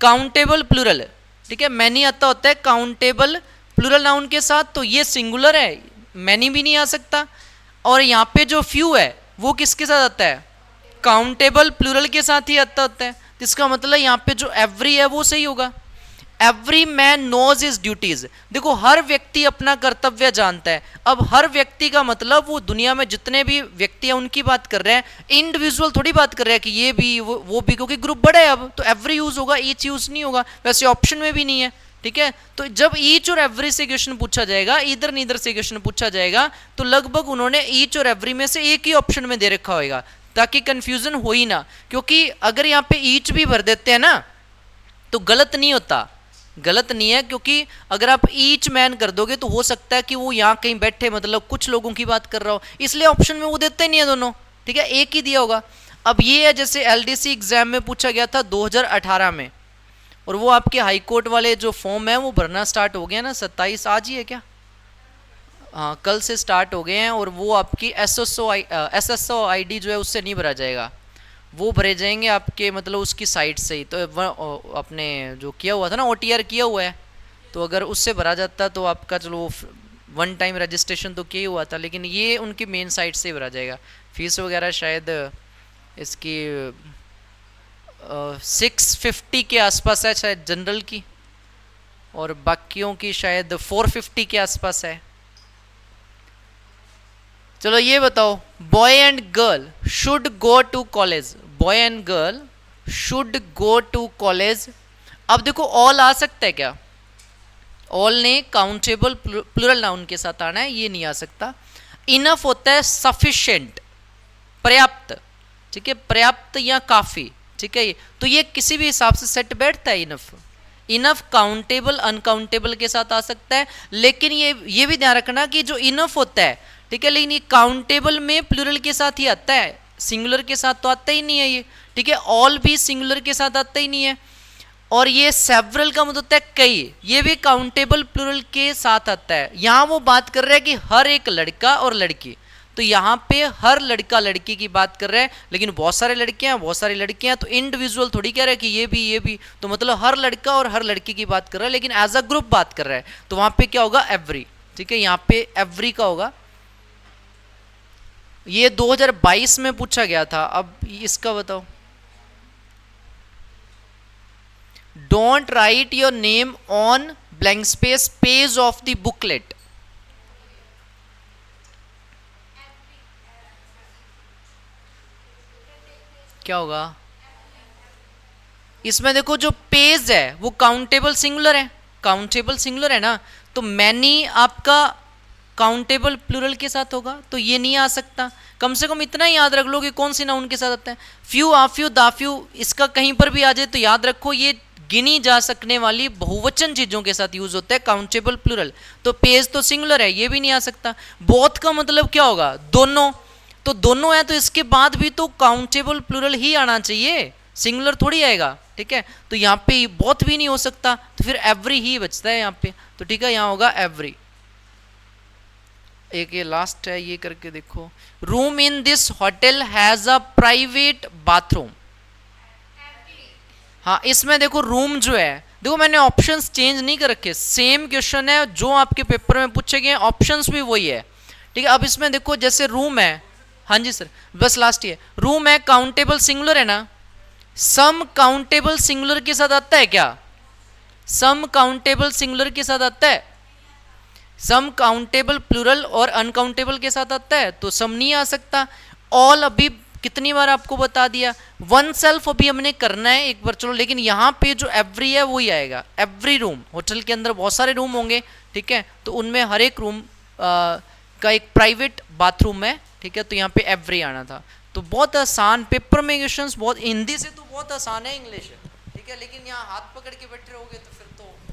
काउंटेबल प्लूरल। ठीक है, मैनी आता होता है काउंटेबल प्लूरल नाउन के साथ, तो ये सिंगुलर है, मैनी भी नहीं आ सकता। और यहाँ पे जो फ्यू है वो किसके साथ आता है, काउंटेबल प्लूरल के साथ ही आता होता है। तो इसका मतलब यहाँ पे जो एवरी है वो सही होगा। Every man knows his duties. देखो हर व्यक्ति अपना कर्तव्य जानता है। अब हर व्यक्ति का मतलब वो दुनिया में जितने भी व्यक्ति हैं उनकी बात कर रहे हैं, इंडिविजुअल थोड़ी बात कर रहे हैं कि ये भी वो भी, क्योंकि ग्रुप बड़ा है अब, तो एवरी यूज होगा, ईच यूज नहीं होगा। वैसे ऑप्शन में भी नहीं है। ठीक है, तो जब ईच और एवरी से क्वेश्चन पूछा जाएगा, इधर नीदर से क्वेश्चन पूछा जाएगा, तो लगभग उन्होंने ईच और एवरी में से एक ही ऑप्शन में दे रखा होगा, ताकि कंफ्यूजन हो ही ना। क्योंकि अगर यहाँ पे ईच भी भर देते हैं ना तो गलत नहीं होता, गलत नहीं है, क्योंकि अगर आप ईच मैन कर दोगे तो हो सकता है कि वो यहाँ कहीं बैठे मतलब कुछ लोगों की बात कर रहा हो, इसलिए ऑप्शन में वो देते नहीं है दोनों। ठीक है, एक ही दिया होगा। अब ये है जैसे एलडीसी एग्जाम में पूछा गया था 2018 में, और वो आपके हाई कोर्ट वाले जो फॉर्म है वो भरना स्टार्ट हो गया ना, 27 आज ही है क्या, हाँ कल से स्टार्ट हो गए हैं। और वो आपकी एसएसओ आईडी जो है उससे नहीं भरा जाएगा, वो भरे जाएंगे आपके मतलब उसकी साइट से ही। तो अपने जो किया हुआ था ना, ओटीआर किया हुआ है, तो अगर उससे भरा जाता तो आपका चलो वन टाइम रजिस्ट्रेशन तो किया हुआ था, लेकिन ये उनकी मेन साइट से ही भरा जाएगा। फीस वगैरह शायद इसकी 650 के आसपास है शायद जनरल की, और बाकियों की शायद 450 के आसपास है। चलो ये बताओ, boy and girl should go to college, boy and girl should go to college. अब देखो ऑल आ सकता है क्या? ऑल ने काउंटेबल प्लूरल नाउन के साथ आना है, ये नहीं आ सकता। इनफ होता है सफिशिएंट, पर्याप्त, ठीक है, पर्याप्त या काफी, ठीक है। तो ये किसी भी हिसाब से सेट बैठता है इनफ। इनफ काउंटेबल अनकाउंटेबल के साथ आ सकता है, लेकिन ये भी ध्यान रखना कि जो इनफ होता है, ठीक है, लेकिन ये काउंटेबल में प्लूरल के साथ ही आता है, सिंगुलर के साथ तो आता ही नहीं है ये, ठीक है। ऑल भी सिंगुलर के साथ आता ही नहीं है। और ये सेवरल का मतलब होता है कई, ये भी काउंटेबल प्लूरल के साथ आता है। यहां वो बात कर रहा है कि हर एक लड़का और लड़की, तो यहाँ पे हर लड़का लड़की की बात कर रहा है, लेकिन बहुत सारे लड़के हैं बहुत सारी लड़कियां, तो इंडिविजुअल थोड़ी कह रहा है कि ये भी, तो मतलब हर लड़का और हर लड़की की बात कर रहा है, लेकिन एज अ ग्रुप बात कर रहा है, तो वहां पे क्या होगा? एवरी, ठीक है, यहाँ पे एवरी का होगा। ये 2022 में पूछा गया था। अब इसका बताओ, don't write your name on blank space page of the booklet. क्या होगा इसमें? देखो जो पेज है वो काउंटेबल सिंगुलर है, काउंटेबल सिंगुलर है ना, तो मैनी आपका काउंटेबल प्लूरल के साथ होगा, तो ये नहीं आ सकता। कम से कम इतना ही याद रख लो कि कौन सी नाउन के साथ आता है। फ्यू, आफ्यू, दाफ्यू, इसका कहीं पर भी आ जाए तो याद रखो ये गिनी जा सकने वाली बहुवचन चीजों के साथ यूज होता है काउंटेबल प्लूरल। तो पेज तो सिंगुलर है, ये भी नहीं आ सकता। बोथ का मतलब क्या होगा? दोनों, तो दोनों है तो इसके बाद भी तो काउंटेबल प्लूरल ही आना चाहिए, सिंगुलर थोड़ी आएगा, ठीक है। तो यहाँ पे बोथ भी नहीं हो सकता, तो फिर एवरी ही बचता है यहाँ पे, तो ठीक है, यहाँ होगा एवरी। एक ये लास्ट है, ये करके देखो, room in this hotel has a private bathroom. हाँ, इसमें देखो रूम जो है, देखो मैंने ऑप्शंस चेंज नहीं कर रखे, सेम क्वेश्चन है जो आपके पेपर में पूछे गए, ऑप्शंस भी वही है, ठीक है। अब इसमें देखो जैसे रूम है, हाँ जी सर, बस लास्ट ही है, रूम है काउंटेबल सिंगुलर है ना, सम काउंटेबल सिंगुलर के साथ आता है क्या? सम काउंटेबल सिंगुलर के साथ आता है, सम काउंटेबल प्लूरल और अनकाउंटेबल के साथ आता है, तो सम नहीं आ सकता। ऑल अभी कितनी बार आपको बता दिया, वन सेल्फ अभी हमने करना है एक बार, चलो, लेकिन यहाँ पे जो एवरी है वही आएगा। एवरी रूम, होटल के अंदर बहुत सारे रूम होंगे, ठीक है, तो उनमें हर एक रूम का एक प्राइवेट बाथरूम है, ठीक है, तो यहाँ पे एवरी आना था। तो बहुत आसान पेपर में क्वेश्चंस, बहुत हिंदी से तो बहुत आसान है इंग्लिश, ठीक है, लेकिन यहाँ हाथ पकड़ के बैठे रहोगे तो फिर तो